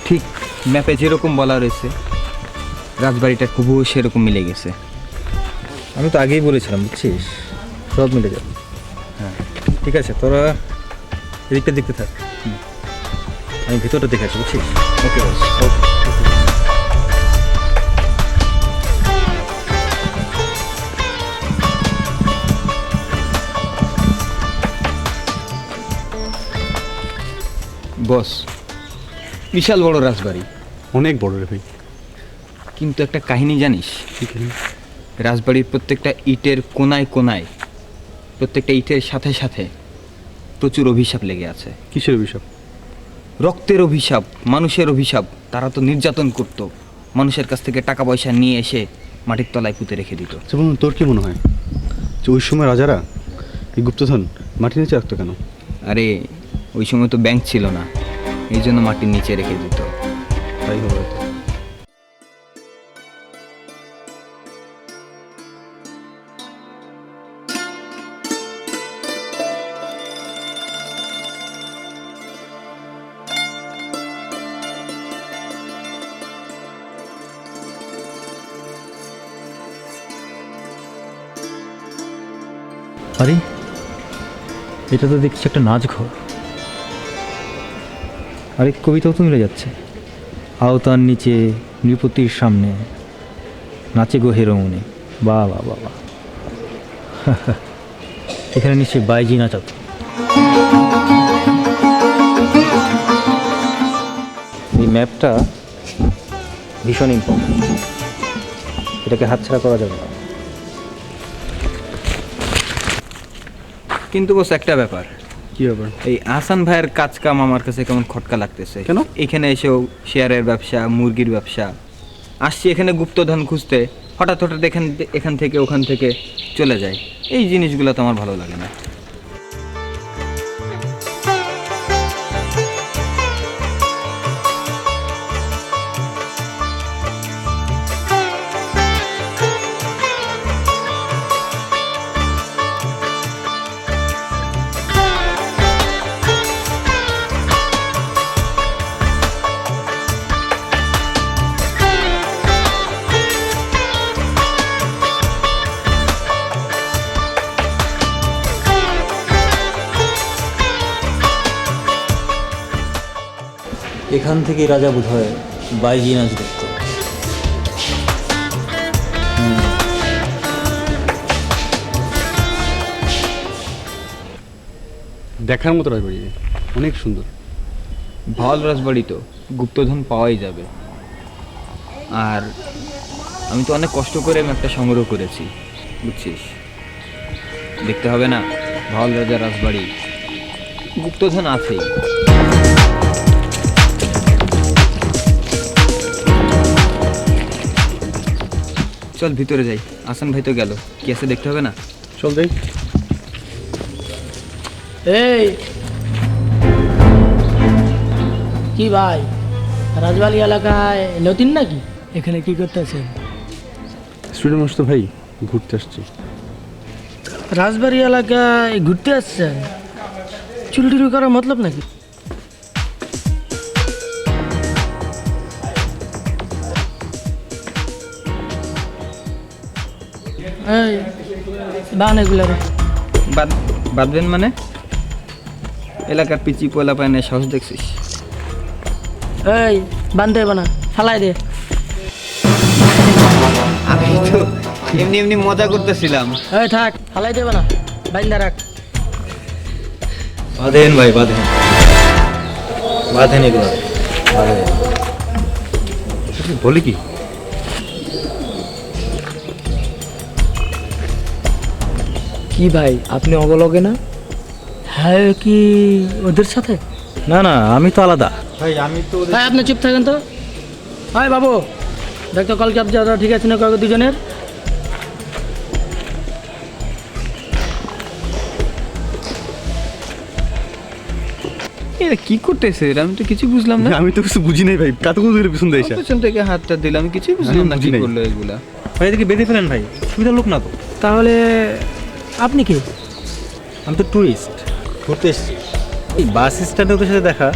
Speaker 2: ঠিক ম্যাপে যেরকম বলা রয়েছে রাজবাড়িটা খুবই সেরকম মিলে গেছে।
Speaker 6: আমি তো আগেই বলেছিলাম, বুঝছিস, সব মিলে যাবে। হ্যাঁ ঠিক আছে, তোরা এদিকটা দেখতে থাক, আমি ভিতরটা দেখে আছি, বুঝছিস?
Speaker 2: ওকে বস। বস, বিশাল বড় রাজবাড়ি,
Speaker 5: অনেক বড় রে ভাই।
Speaker 2: কিন্তু একটা কাহিনী জানিস?
Speaker 5: ঠিক আছে।
Speaker 2: রাজবাড়ির প্রত্যেকটা ইটের কোনায় কোনায়, প্রত্যেকটা ইটের সাথে সাথে প্রচুর অভিশাপ লেগে আছে।
Speaker 5: কিসের অভিশাপ?
Speaker 2: রক্তের অভিশাপ, মানুষের অভিশাপ। তারা তো নির্যাতন করত, মানুষের কাছ থেকে টাকা পয়সা নিয়ে এসে মাটির তলায় পুঁতে রেখে দিত।
Speaker 5: আচ্ছা বলুন, তোর কি মনে হয় যে ওই সময় রাজারা এই গুপ্তধন মাটির নিচে রাখতো কেন?
Speaker 2: আরে ওই সময় তো ব্যাংক ছিল না, এই জন্য মাটির নিচে রেখে দিত।
Speaker 5: তাই হবে হয়তো।
Speaker 6: আরে এটা তো দেখছি একটা নাচঘর। আরে কবিতাও তো মিলে যাচ্ছে। আওতার নিচে নৃপতির সামনে নাচে গো হেরোমনে। বাহ বাহ বাহ বাহ। এখানে নিশ্চয়ই বাইজি নাচাত। এই ম্যাপটা ভীষণ ইম্পর্টেন্ট, এটাকে হাতছাড়া করা যাবে না।
Speaker 2: কিন্তু বস একটা ব্যাপার,
Speaker 5: কি ব্যাপার?
Speaker 2: এই আহসান ভাইয়ের কাজ কাম আমার কাছে কেমন খটকা লাগতেছে।
Speaker 5: কেন?
Speaker 2: এখানে এসেও শেয়ারের ব্যবসা, মুরগির ব্যবসা, আসছি এখানে গুপ্তধন খুঁজতে, হঠাৎ হঠাৎ এখান থেকে ওখান থেকে চলে যায়। এই জিনিসগুলো তো আমার ভালো লাগে না।
Speaker 6: এখান থেকে রাজা বোধ হয় বাইজি নাচ দেখত।
Speaker 5: দেখার মতো রাজবাড়ি, অনেক সুন্দর।
Speaker 2: ভাওয়াল রাজবাড়ি তো গুপ্তধন পাওয়াই যাবে। আর আমি তো অনেক কষ্ট করে ম্যাপটা সংগ্রহ করেছি, বুঝছিস। দেখতে হবে না, ভাওয়াল রাজার রাজবাড়ি, গুপ্তধন আছেই। চল ভিতরে যাই, আসান ভাই তো গেল, কি আছে দেখতে হবে না?
Speaker 5: চল যাই।
Speaker 10: এই কি ভাই, রাজবাড়ি এলাকায় নতুন নাকি? এখানে কি করতেছেন?
Speaker 5: স্টুডেন্ট মানুষ তো ভাই, ঘুরতে আসছি।
Speaker 10: রাজবাড়ি এলাকায় ঘুরতে আসছেন? চুরি টুরি করার মতলব নাকি? এই বান এগুলো
Speaker 2: বাঁধবেন মানে? এলাকার পিচি পোলা পায় না, সাহস দেখছিস?
Speaker 10: এই বানতে হবে না, ফালাই দে।
Speaker 2: আমি তো এমনি এমনি মজা করতেছিলাম।
Speaker 10: এই থাক, ফালাই দেবে না, বাইন্দা রাখ।
Speaker 6: বাঁধেন ভাই, বাঁধেন, বাঁধেন এগুলো, বাঁধেন।
Speaker 5: বলে কি?
Speaker 10: কি ভাই, আপনি অবলগে না? হ্যাঁ, কি ওদের সাথে?
Speaker 6: না না, আমি তো আলাদা ভাই, আমি তো
Speaker 10: হ্যাঁ, আপনি চুপ থাকেন তো। হাই বাবু, দেখ তো কল ক্যাব যাওয়া ঠিক আছে না কাউকে দুজনের?
Speaker 2: এরা কি করতেছে? আমি তো কিছু বুঝলাম না।
Speaker 5: আমি তো কিছু বুঝি নাই ভাই, কাতু কুতুর পিছন দিয়ে এসে।
Speaker 2: পেছন থেকে হাতটা দিলাম, আমি কিছুই বুঝলাম না কি
Speaker 5: বুঝি নাই।
Speaker 2: করলো এগুলা।
Speaker 6: ভাই এদিকে বেঁধে ফেলেন ভাই, সুবিধার লোক না তো।
Speaker 10: তাহলে আপনি কি?
Speaker 6: আমি তো ট্যুরিস্ট, ঘুরতে এসেছি। এই বাস স্ট্যান্ডে ওদের সাথে দেখা,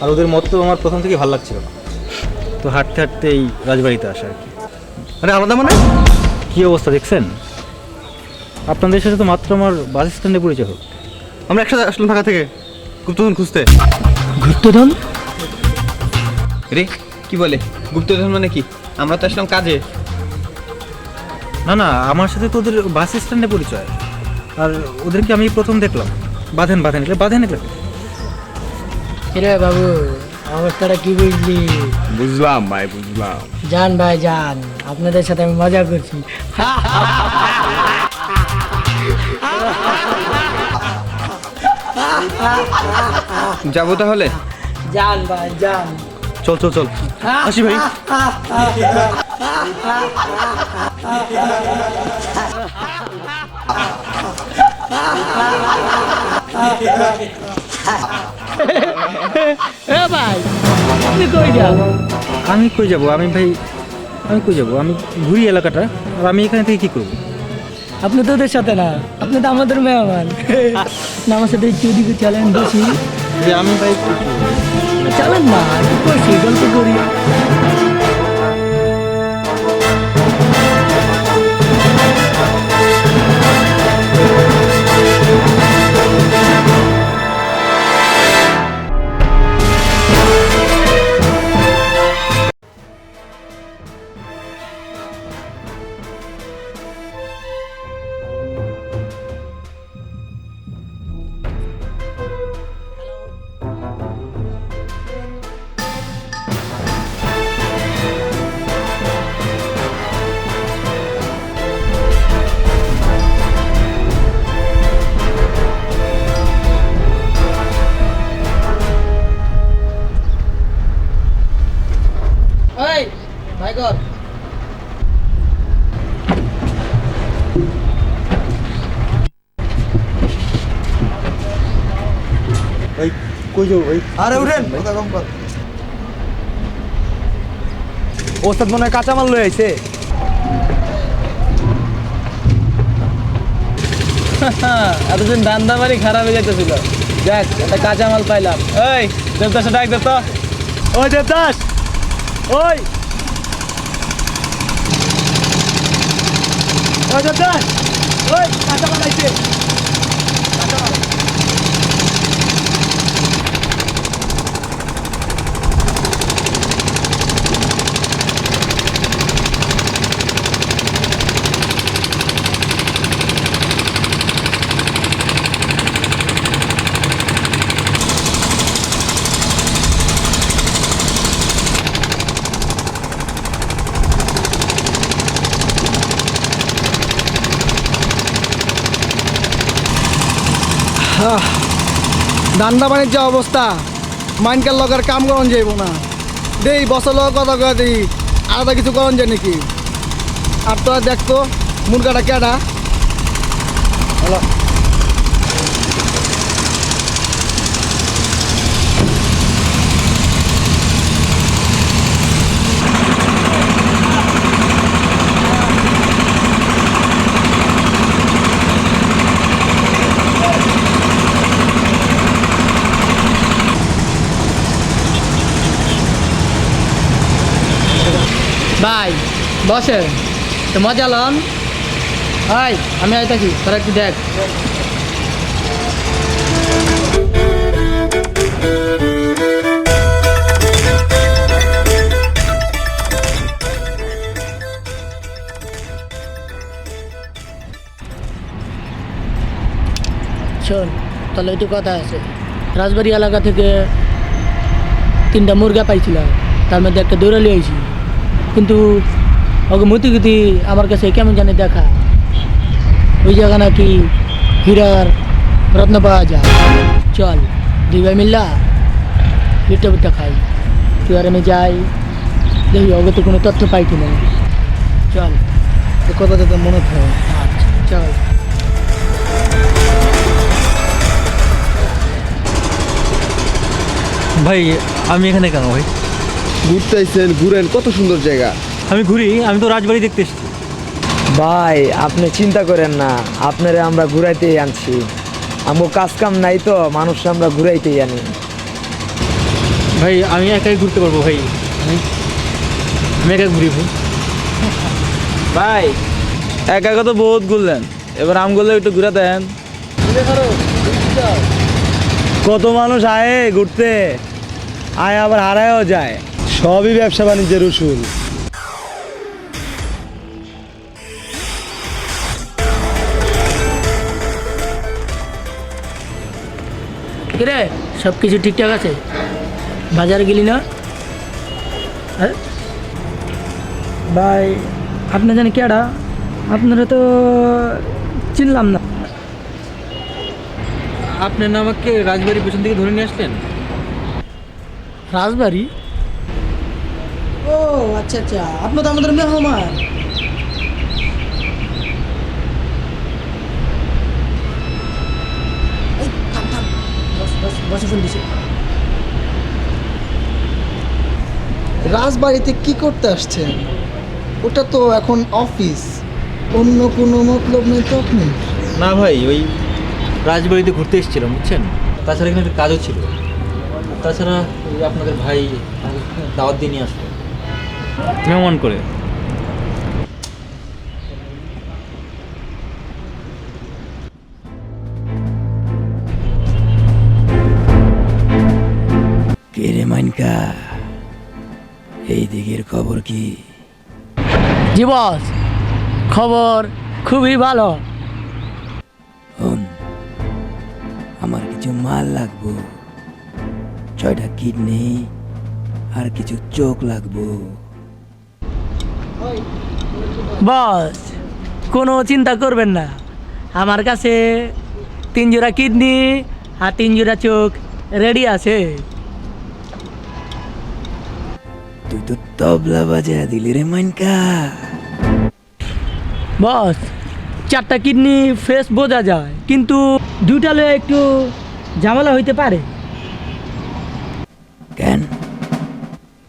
Speaker 6: আর ওদের মত তো আমার প্রথম থেকেই ভালো লাগছিল না। তো হাঁটতে হাঁটতে এই রাজবাড়িতে আসা আর কি।
Speaker 5: আরে আলাদা মানে?
Speaker 6: কী অবস্থা দেখছেন? আপনাদের সাথে তো মাত্র আমার বাস স্ট্যান্ডে পরিচয় হোক।
Speaker 5: আমরা একসাথে আসলাম ঢাকা থেকে গুপ্তধন খুঁজতে।
Speaker 10: গুপ্তধন?
Speaker 2: রে কি বলে গুপ্তধন মানে কি? আমরা তো আসলাম কাজে।
Speaker 6: না না, আমার সাথে তো ওদের বাস স্ট্যান্ডে পরিচয়, আর ওদেরকে আমি প্রথম দেখলাম। বাঁধেন এগুলো।
Speaker 10: কিরে বাবু, অবস্থাটা কি বুঝলি?
Speaker 5: বুঝলাম ভাই, বুঝলাম।
Speaker 10: যান ভাই যান, আপনাদের সাথে আমি মজা করছি।
Speaker 2: যাবো তাহলে?
Speaker 10: যান ভাই যান।
Speaker 6: চল আসি ভাই।
Speaker 10: এ ভাই, আপনি কই যান?
Speaker 6: আমি কই যাব? আমি ঘুরি এলাকাটা, আর আমি এখানে থেকে কি করব?
Speaker 10: আপনি তো ওদের সাথে না, আপনি তো আমাদের মেহমান। না, আমার সাথে একটু ওদিকে চলেন, বসি।
Speaker 6: আমি ভাই
Speaker 10: চলেন না, একটু বসি, গল্প করি।
Speaker 5: আরে উঠেন, ওস্তাদ মনে হয় কাঁচামাল লয়ে আইছে।
Speaker 4: এতদিন ধান্দা বাড়ি খারাপ হয়ে যেতেছিল, যাক একটা কাঁচা মাল পাইলাম। এই দেবদাস ডাক দে তো।
Speaker 5: ওই দেবদাস, ওই দেবদাস, ওই কাঁচামাল আইছে। ধান্দা বাণিজ্য অবস্থা, মাইনকার লগার কাম করন যাইব না। দেই বছর লগ কথা কয়ে দিই, আলাদা কিছু করন যায় নাকি? আর তোরা দেখতো মুরগাটা কেডা? হ্যালো,
Speaker 10: ভাই বসেন, তো মজা লন। ভাই আমি আইতাছি, তোরা একটু দেখ। শোন, তাহলে একটু কথা আছে। রাজবাড়ি এলাকা থেকে 3টা মুরগা পাইছিলাম, তার মধ্যে একটা দৌড়ালি হয়েছি, কিন্তু ওকে মতিগতি আমার কাছে কেমন জানি দেখা। ওই জায়গা নাকি হীরার রত্ন পাওয়া যায়। চল 2 ভাই মিল্লা পিঠা পিঠা খাই, তুই আর আমি যাই, দেখি ওকে তো কোনো তথ্য পাই কিনা। চল, কথা তো মনে থাকে। আচ্ছা চল।
Speaker 6: ভাই আমি এখানে কেন ভাই?
Speaker 5: ঘুরতে আইছেন, ঘুরেন, কত সুন্দর জায়গা।
Speaker 6: আমি তো রাজবাড়ি দেখতে এসেছি।
Speaker 11: ভাই আপনি চিন্তা করেন না, আপনারে আমরা ঘুরাইতেই আনছি। আমগো কাজ কাম নাই তো মানুষ আমরা ঘুরাইতেই আনি।
Speaker 4: ভাই আমি একাই ঘুরতে পারবো ভাই, আমি একা ঘুরি ভাই।
Speaker 11: ভাই একা একা তো বহুত ঘুরলেন, এবার আমগুলো একটু ঘুরে দেন। কত মানুষ আয় ঘুরতে, আয় আবার হারায়ও যায়, সবই ব্যবসা বাণিজ্যের উসুল।
Speaker 10: কিরে সব কিছু ঠিকঠাক আছে? বাজারে গেলি না? হ্যাঁ ভাই আপনি জানি কেডা? আপনারা তো চিনলাম না।
Speaker 4: আপনি না আমাকে রাজবাড়ির পেছন থেকে ধরে নিয়ে আসলেন?
Speaker 10: রাজবাড়ি? ও আচ্ছা আচ্ছা, আপনি তো আমাদের মেহমান। এই, থাম, থাম। বসে ফোন দিছে।
Speaker 5: রাজবাড়িতে কি করতে আসছেন? ওটা তো এখন অফিস, অন্য কোনো মতলব নেই তো আপনি?
Speaker 6: না ভাই, ওই রাজবাড়িতে ঘুরতে এসেছিলাম বুঝছেন, তাছাড়া এখানে একটা কাজও ছিল, তাছাড়া ওই আপনাদের ভাই আমাকে দাওয়াত দিয়ে নিয়ে আসলো মেহমান করে।
Speaker 11: কে রে মাইনকা, এই দিকের খবর কি?
Speaker 10: জি বস, খবর খুবই ভালো।
Speaker 11: আমার কিছু মাল লাগবো, 6টা কিডনি আর কিছু চোখ লাগবো।
Speaker 10: বস কোনো চিন্তা করবেন না, আমার কাছে 3 জোড়া কিডনি আর 3 জোড়া চোখ রেডি আছে।
Speaker 11: তুই তো তবলা বাজা দিলি রে মাইনকা।
Speaker 10: বস 4টা কিডনি ফ্রেশ বোঝা যায়, কিন্তু 2টা লয়ে একটু ঝামেলা হইতে পারে।
Speaker 11: কেন,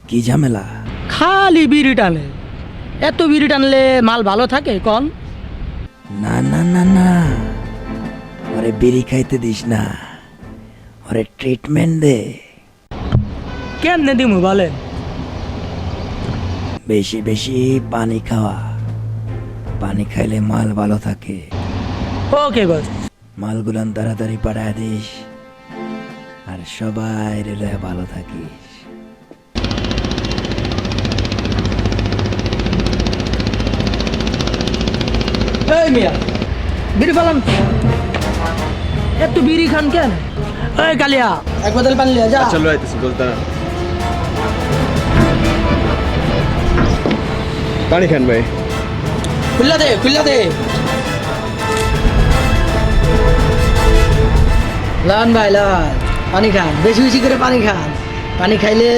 Speaker 11: কি ঝামেলা?
Speaker 10: খালি বিড়ি টানে, এত বিড়ি টানলে মাল ভালো থাকে কন?
Speaker 11: না না না না, ওরে বিড়ি খাইতে দিস না, ওরে ট্রিটমেন্ট দে।
Speaker 10: কেমনে দিমু বলেন?
Speaker 11: বেশি বেশি পানি খাওয়া, পানি খাইলে মাল ভালো থাকে।
Speaker 10: ওকে বস।
Speaker 11: মালগুলান তাড়াতাড়ি পাঠায় দিস, আর সবাই রে ভালো থাকিস।
Speaker 10: এই মিয়া বিড়ি পালাম, এত বিড়ি খান কেন? এই কালিয়া এক বোতল পানি লিয়া যা।
Speaker 3: চলো আইতেছি বলতে না, পানি খান ভাই।
Speaker 10: খুল্লা দে, খুল্লা দে। লান ভাই লান, পানি খান, বেশি বেশি করে পানি খান। পানি খাইলে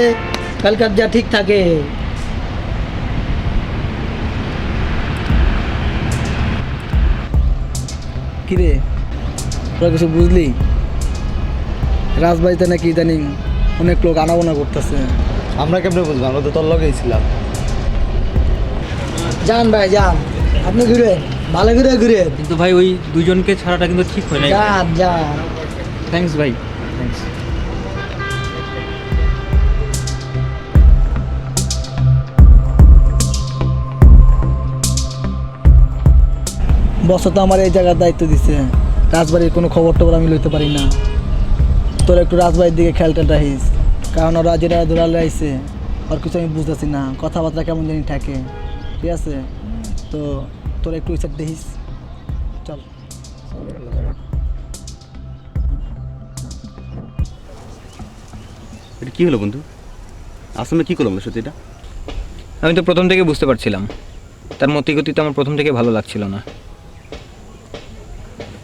Speaker 10: কালকার যা ঠিক থাকে।
Speaker 5: কিরে তোরা কিছু বুঝলি? রাজবাড়িতে নাকি ইদানিং অনেক লোক আনাগোনা করতেছে।
Speaker 3: আমরা কেমনে বুঝবো, আমরা তো তোর লগেই ছিলাম।
Speaker 10: যান ভাই যান, আপনি ঘুরে ভালো ঘুরে ঘুরে
Speaker 6: কিন্তু ভাই ওই দুজনকে ছাড়াটা কিন্তু ঠিক হয় না।
Speaker 10: যান যান।
Speaker 6: থ্যাঙ্কস ভাই, থ্যাঙ্কস।
Speaker 5: বস তো আমার এই জায়গার দায়িত্ব দিছে, রাজবাড়ির কোনো খবর টবর আমি লইতে পারি না। তোর একটু রাজবাড়ির দিকে খেয়ালটা রাখিস, কারণ ওরা যেটা ধরালে আইছে আর কিছু আমি বুঝতেছি না, কথাবার্তা কেমন জানি থাকে, ঠিক আছে? তো তোর একটু ইচ্ছা দেখিস, চল।
Speaker 3: এটা কি হলো বন্ধু? আসলে কি করলাম সত্যি এটা?
Speaker 2: আমি তো প্রথম থেকে বুঝতে পারছিলাম তার মতিগতি তো আমার প্রথম থেকে ভালো লাগছিল না।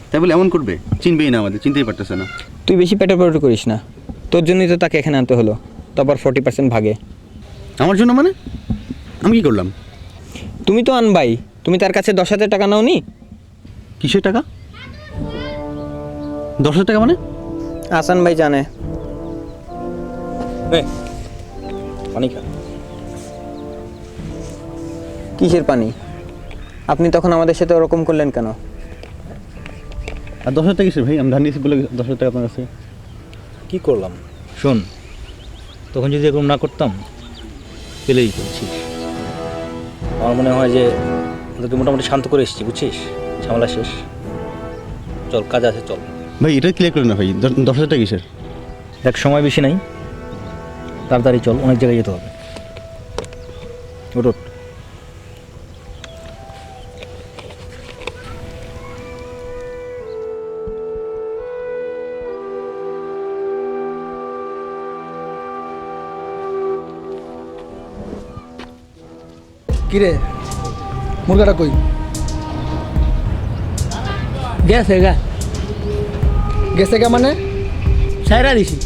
Speaker 3: তাই বলে এমন করবে? চিনবেই না, আমাদের চিনতেই পারতেছে না।
Speaker 2: তুই বেশি পেটে করিস না, তোর জন্যই তো তাকে এখানে আনতে হলো, তারপর 40% ভাগে।
Speaker 3: আমার জন্য মানে? আমি কি করলাম?
Speaker 2: তুমি তো আনবাই, তুমি তার কাছে 10,000 টাকা নাও নি?
Speaker 3: কিসের টাকা? 10,000 টাকা মানে?
Speaker 2: আসান ভাই জানে। পানি খা। কিসের পানি? আপনি তখন আমাদের সাথে ওরকম করলেন কেন?
Speaker 12: আর 10,000 টাকা কিসের ভাই? আমি ধান নিয়েছি বলে 10,000 টাকা আপনার কাছে।
Speaker 6: কি করলাম শোন, তখন যদি এরকম না করতাম পেলেই করছিস। আমার মনে হয় যে ওদেরকে মোটামুটি শান্ত করে এসেছি, বুঝছিস? ঝামেলা শেষ, চল কাজ আছে চল।
Speaker 12: ভাই এটা ক্লিয়ার করে না ভাই, 10,000 টাকা কিসের?
Speaker 6: দেখ সময় বেশি নাই, তাড়াতাড়ি চল, অনেক জায়গায় যেতে হবে। ওঠ ওঠ।
Speaker 5: কিরে মুরগাটা কই?
Speaker 10: গেছে গা,
Speaker 5: গেছে গা মানে?
Speaker 10: সাইরা দিছি।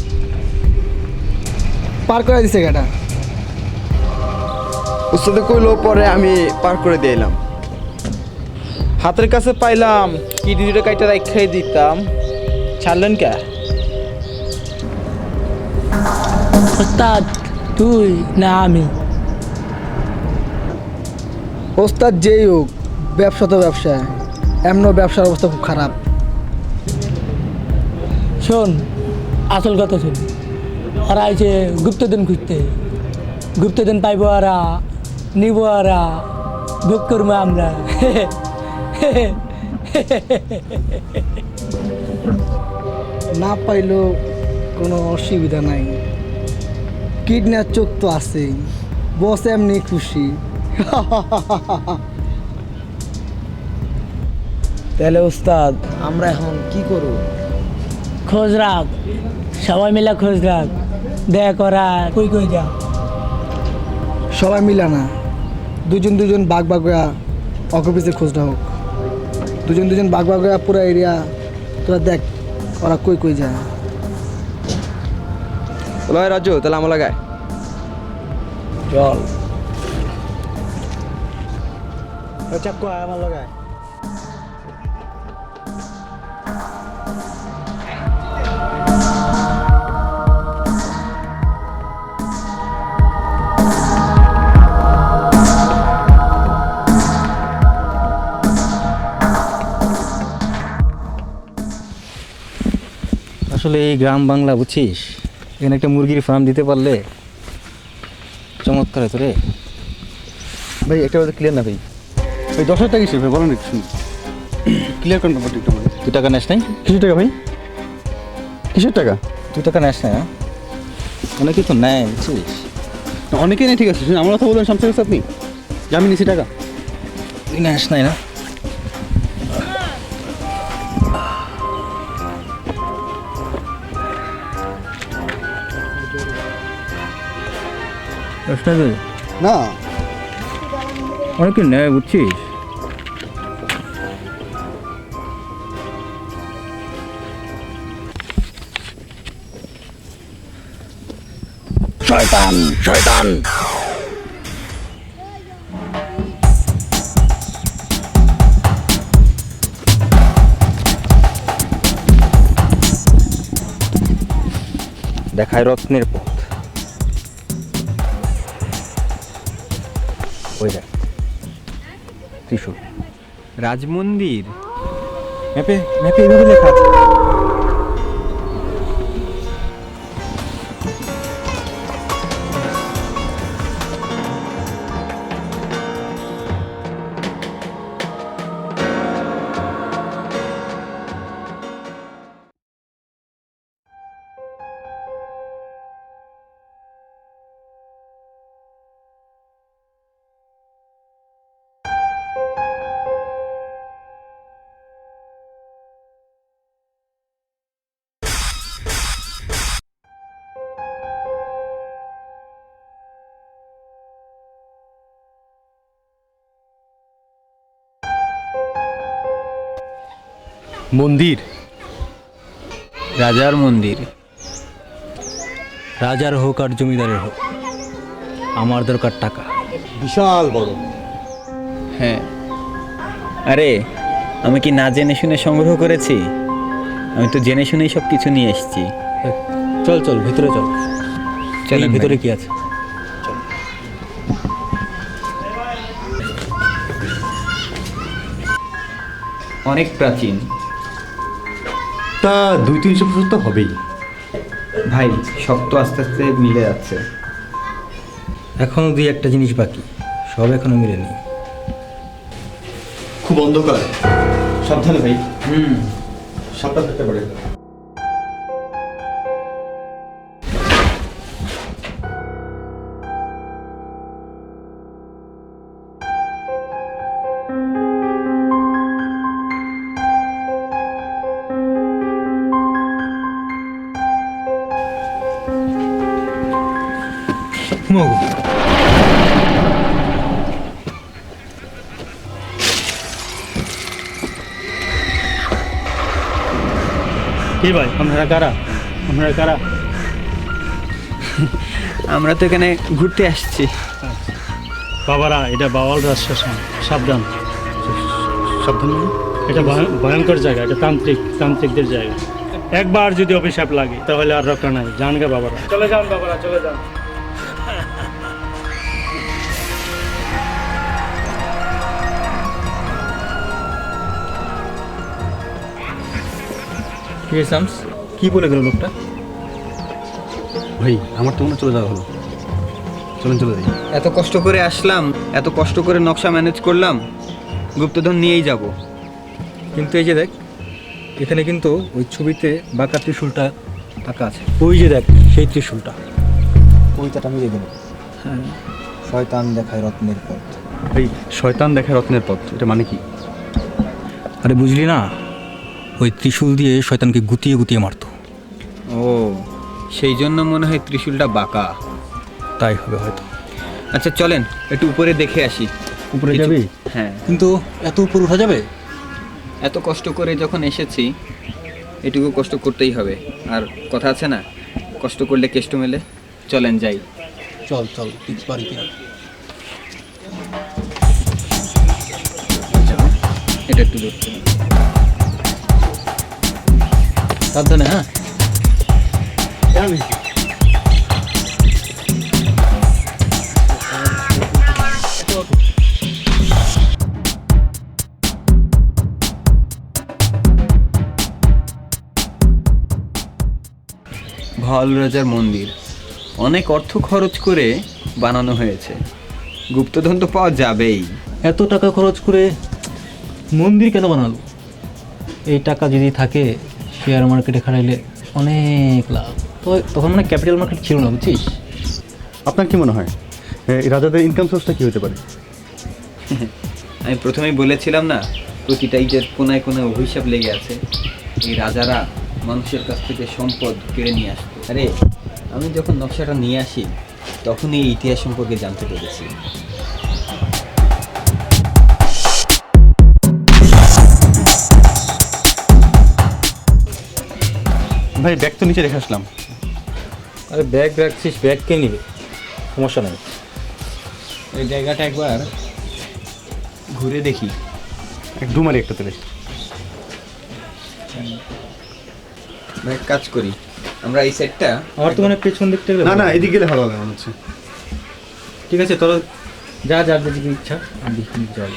Speaker 5: পার করে দিছে গাটা।
Speaker 13: উস্তাদে কইলো পরে আমি পার করে দিলাম। হাতের কাছে পাইলাম কি দুটো কাইটা রাখাই দিতাম, ছাড়লেন কে?
Speaker 10: ওস্তাদ তুই না আমি?
Speaker 5: ওস্তাদ যেই হোক, ব্যবসা তো ব্যবসা, এমনও ব্যবসার অবস্থা খুব খারাপ।
Speaker 10: শোন আসল কথা শোন, ওরা আইছে গুপ্তদিন খুঁজতে, গুপ্তদিন পাইব ওরা, নিব ওরা, ভোগ করবো আমরা।
Speaker 5: না পাইলেও কোনো অসুবিধা নাই, কিডন্যাপ চোখ তো আছেই, বস এমনি খুশি।
Speaker 13: তাহলে ওস্তাদ আমরা এখন কি করব?
Speaker 10: খোঁজ রাখ, সবাই মিলে খোঁজ রাখ, দেখ ওরা কই কই যা।
Speaker 5: সবাই মিলা না, দুজন দুজন বাঘ বাঘ হইয়া অফিসে খোঁজটা হোক। দুজন দুজন বাঘ বাঘ হইয়া পুরো এরিয়া তোরা দেখ ওরা কই কই যায়।
Speaker 13: ভাই রাজু তাহলে আমার লাগায়
Speaker 10: চল।
Speaker 5: চাক্কু আমার লাগায়।
Speaker 6: আসলে এই গ্রাম বাংলা বুঝছিস, এখানে একটা মুরগির ফার্ম দিতে পারলে চমৎকার হতো রে।
Speaker 12: ভাই একটা কথা ক্লিয়ার না ভাই। ভাই 10,000 টাকা কিসের ভাই? বলেন একটু শুনি, ক্লিয়ার করেন ব্যাপারটা একটু বলেন।
Speaker 6: তুই টাকা নেস নাই?
Speaker 12: কিসের টাকা ভাই? কিসের টাকা?
Speaker 6: তুই টাকা নেস নাই? অনেকেই তো নেয় বুঝছিস।
Speaker 12: অনেকেই নেই, ঠিক আছে, শুনুন আমার কথা বলবেন শামসুর কাছে আপনি, যে আমি নিছি টাকা।
Speaker 6: তুই নেস নাই না?
Speaker 12: না
Speaker 6: অনেকে নেয় বুঝছিস।
Speaker 11: শয়তান শয়তান।
Speaker 6: দেখায় রত্নের পথ। ওই দেখ ত্রিশূল,
Speaker 2: রাজমন্দির।
Speaker 6: ম্যাপে ম্যাপে এইভাবে লেখা আছে।
Speaker 1: মন্দির,
Speaker 6: রাজার মন্দির।
Speaker 1: রাজার হোক আর জমিদারের হোক, আমার দরকার টাকা।
Speaker 12: বিশাল বড়।
Speaker 2: হ্যাঁ, আরে আমি কি না জেনে শুনে সংগ্রহ করেছি? আমি তো জেনে শুনেই সব কিছু নিয়ে এসেছি।
Speaker 1: চল চল ভিতরে চল।
Speaker 2: চলেন
Speaker 1: ভিতরে
Speaker 2: ভাই।
Speaker 1: কি আছে?
Speaker 2: অনেক প্রাচীন,
Speaker 12: তা 2-300% তো হবেই।
Speaker 2: ভাই সব তো আস্তে আস্তে মিলে যাচ্ছে।
Speaker 6: এখনও 2-1টা জিনিস বাকি, সব এখনো মিলেনি।
Speaker 12: খুব অন্ধকার, সাবধানে ভাই। সাবধান থাকতে পারে।
Speaker 4: কি ভাই, আপনারা কারা?
Speaker 2: আমরা তো এখানে ঘুরতে আসছি।
Speaker 4: বাবারা, এটা বাওয়াল রাজ স্টেশন, সাবধান।
Speaker 12: সাবধান।
Speaker 4: এটা ভয়ঙ্কর জায়গা, এটা তান্ত্রিকদের জায়গা। একবার যদি অভিশাপ লাগে তাহলে আর রক্ষা নাই। যান গে বাবারা, চলে যান বাবারা, চলে যান।
Speaker 6: কি বলে গেল লোকটা?
Speaker 12: ভাই আমার তো মনে হয় চলে যাওয়া হলো। চলে যাই।
Speaker 2: এত কষ্ট করে আসলাম, এত কষ্ট করে নকশা ম্যানেজ করলাম, গুপ্তধন নিয়েই যাব।
Speaker 6: কিন্তু এই যে দেখ, এখানে কিন্তু ওই ছবিতে বাঁকা ত্রিশূলটা আঁকা আছে। ওই যে দেখ, সেই ত্রিশূলটা, কবিতাটা মিলিয়ে দেবো। হ্যাঁ, শয়তান দেখায় রত্নের পথ।
Speaker 12: ভাই শয়তান দেখে রত্নের পথ, এটা মানে কি?
Speaker 6: আরে বুঝলি না, ওই ত্রিশূল দিয়ে শয়তানকে গুতিয়ে গুতিয়ে মারতো।
Speaker 2: ও, সেই জন্য মনে হয় ত্রিশূলটা বাঁকা।
Speaker 6: তাই হবে হয়তো।
Speaker 2: আচ্ছা চলেন একটু উপরে দেখে আসি।
Speaker 6: উপরে যাবি?
Speaker 2: হ্যাঁ।
Speaker 6: কিন্তু এত উপর উঠা যাবে?
Speaker 2: এত কষ্ট করে যখন এসেছি, এটুকু কষ্ট করতেই হবে। আর কথা আছে না, কষ্ট করলে কেষ্ট মেলে। চলেন যাই।
Speaker 6: চল চল, ঠিক পারি কিনা।
Speaker 2: এটা একটু দূর।
Speaker 6: সাবধানে। হ্যাঁ,
Speaker 2: ভাওয়াল রাজার মন্দির অনেক অর্থ খরচ করে বানানো হয়েছে, গুপ্তধন তো পাওয়া যাবেই।
Speaker 6: এত টাকা খরচ করে মন্দির কেন বানালো? এই টাকা যদি থাকে শেয়ার মার্কেটে খাটাইলে অনেক লাভ। তো তখন মানে ক্যাপিটাল মার্কেট ছিল না, বুঝছিস?
Speaker 12: আপনার কি মনে হয় এই রাজাদের ইনকাম সোর্সটা কি হতে পারে?
Speaker 2: আমি প্রথমেই বলেছিলাম না, প্রতিটা ঈদের কোনায় কোনায় অভিশাপ লেগে আছে। এই রাজারা মানুষের কাছ থেকে সম্পদ কেড়ে নিয়ে আসতো। আরে আমি যখন নকশাটা নিয়ে আসি তখনই এই ইতিহাস সম্পর্কে জানতে পেরেছি।
Speaker 12: ভাই ব্যাগ তো নিচে রেখে আসলাম।
Speaker 6: আরে ব্যাগ রাখছিস, ব্যাগ কে নিবে? সমস্যা নেই।
Speaker 2: এই জায়গাটা একবার ঘুরে দেখি।
Speaker 12: এক ডুমারি একটা তেলে।
Speaker 2: এক কাজ করি, আমরা এই সেটটা
Speaker 6: আমার তো মানে পেছন দিকটা গেলে
Speaker 12: না এদিকে গেলে ভালো হবে মনে হচ্ছে।
Speaker 6: ঠিক আছে, তোরা যা যা যেদিকে ইচ্ছা, আমি দেখি যাই।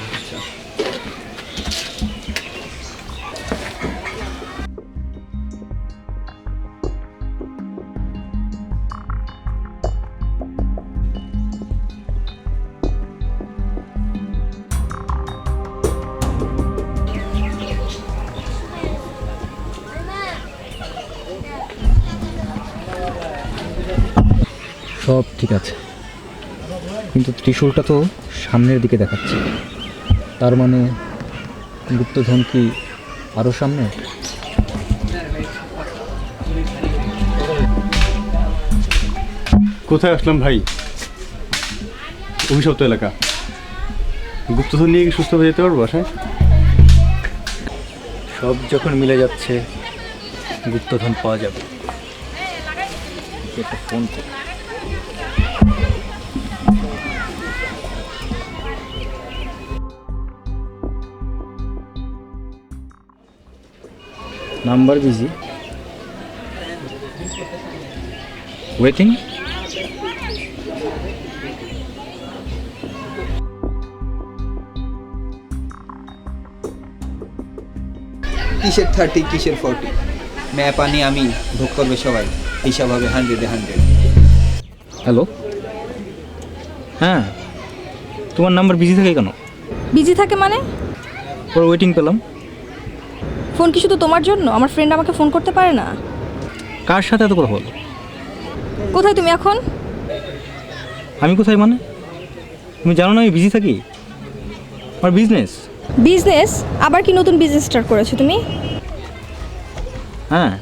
Speaker 6: সব ঠিক আছে, কিন্তু ত্রিশূলটা তো সামনের দিকে দেখাচ্ছে। তার মানে গুপ্তধন কি আরও সামনে?
Speaker 12: কোথায় আসলাম ভাই? অভিশপ্ত এলাকা। গুপ্তধন নিয়ে কি সুস্থ হয়ে যেতে পারবো বাসায়?
Speaker 6: সব যখন মিলে যাচ্ছে, গুপ্তধন পাওয়া যাবে। একটা ফোন কর। Number busy, waiting.
Speaker 2: কিসের 30 কিসের 40? ম্যাপ আনি আমি, ভোগ করবে সবাই, হিসাব হবে 100-এ 100।
Speaker 6: হ্যালো, হ্যাঁ তোমার নাম্বার বিজি থাকে কেন?
Speaker 7: বিজি থাকে মানে?
Speaker 6: ওর ওয়েটিং পেলাম।
Speaker 7: ফোন কি শুধু তোমার জন্য? আমার ফ্রেন্ড আমাকে ফোন করতে পারে না?
Speaker 6: কার সাথে এত কথা বলো?
Speaker 7: কোথায় তুমি এখন?
Speaker 6: আমি কোথায় মানে? তুমি জানো না আমি বিজি থাকি, আমার বিজনেস।
Speaker 7: বিজনেস? আবার কি নতুন বিজনেস স্টার্ট করেছো তুমি?
Speaker 6: হ্যাঁ,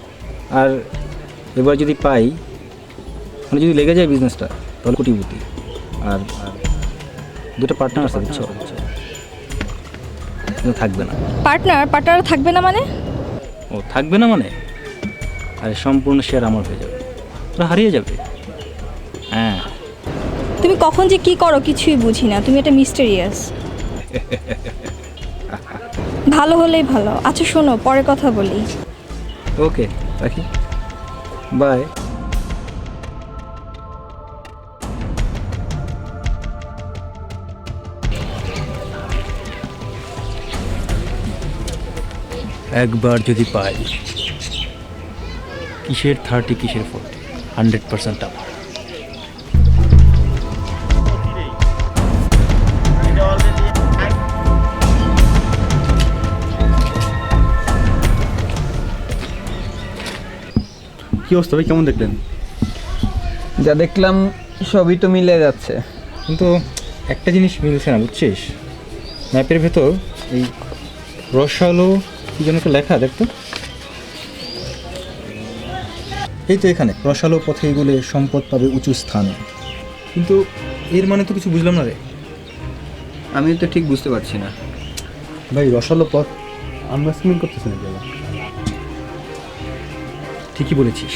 Speaker 6: আর এবার যদি পাই, মানে যদি লেগে যায় বিজনেসটা, তাহলে কোটিপতি। আর দুটো পার্টনার আছে, বুঝছো? কিন্তু থাকবে না।
Speaker 7: পার্টনার থাকবে না মানে?
Speaker 6: ও থাকবে না মানে? আরে সম্পূর্ণ শেয়ার আমার হয়ে যাবে, ওরা হারিয়ে যাবে। হ্যাঁ।
Speaker 7: তুমি কখন যে কি করো কিছুই বুঝি না, তুমি এটা মিস্টেরিয়াস। ভালো হলেই ভালো। আচ্ছা শোনো, পরে কথা বলি।
Speaker 6: ওকে, রাখি, বাই। একবার যদি পাই, কিসের 30 কিসের 40, 100% আমার।
Speaker 12: কি অবস্থা ভাই, কেমন দেখলেন?
Speaker 2: যা দেখলাম সবই তো মিলে যাচ্ছে,
Speaker 6: কিন্তু একটা জিনিস মিলছে না, বুঝছিস? ম্যাপের ভেতর এই রসালো কি যেন একটা লেখা, দেখতো? এই তো এখানে, রসালো পথে এগুলো সম্পদ পাবে উঁচু স্থানে, কিন্তু এর মানে তো কিছু বুঝলাম না রে।
Speaker 2: আমি তো ঠিক বুঝতে পারছি না
Speaker 12: ভাই রসালো পথ আমরা স্মিল করতেছি না কেন?
Speaker 6: ঠিকই বলেছিস,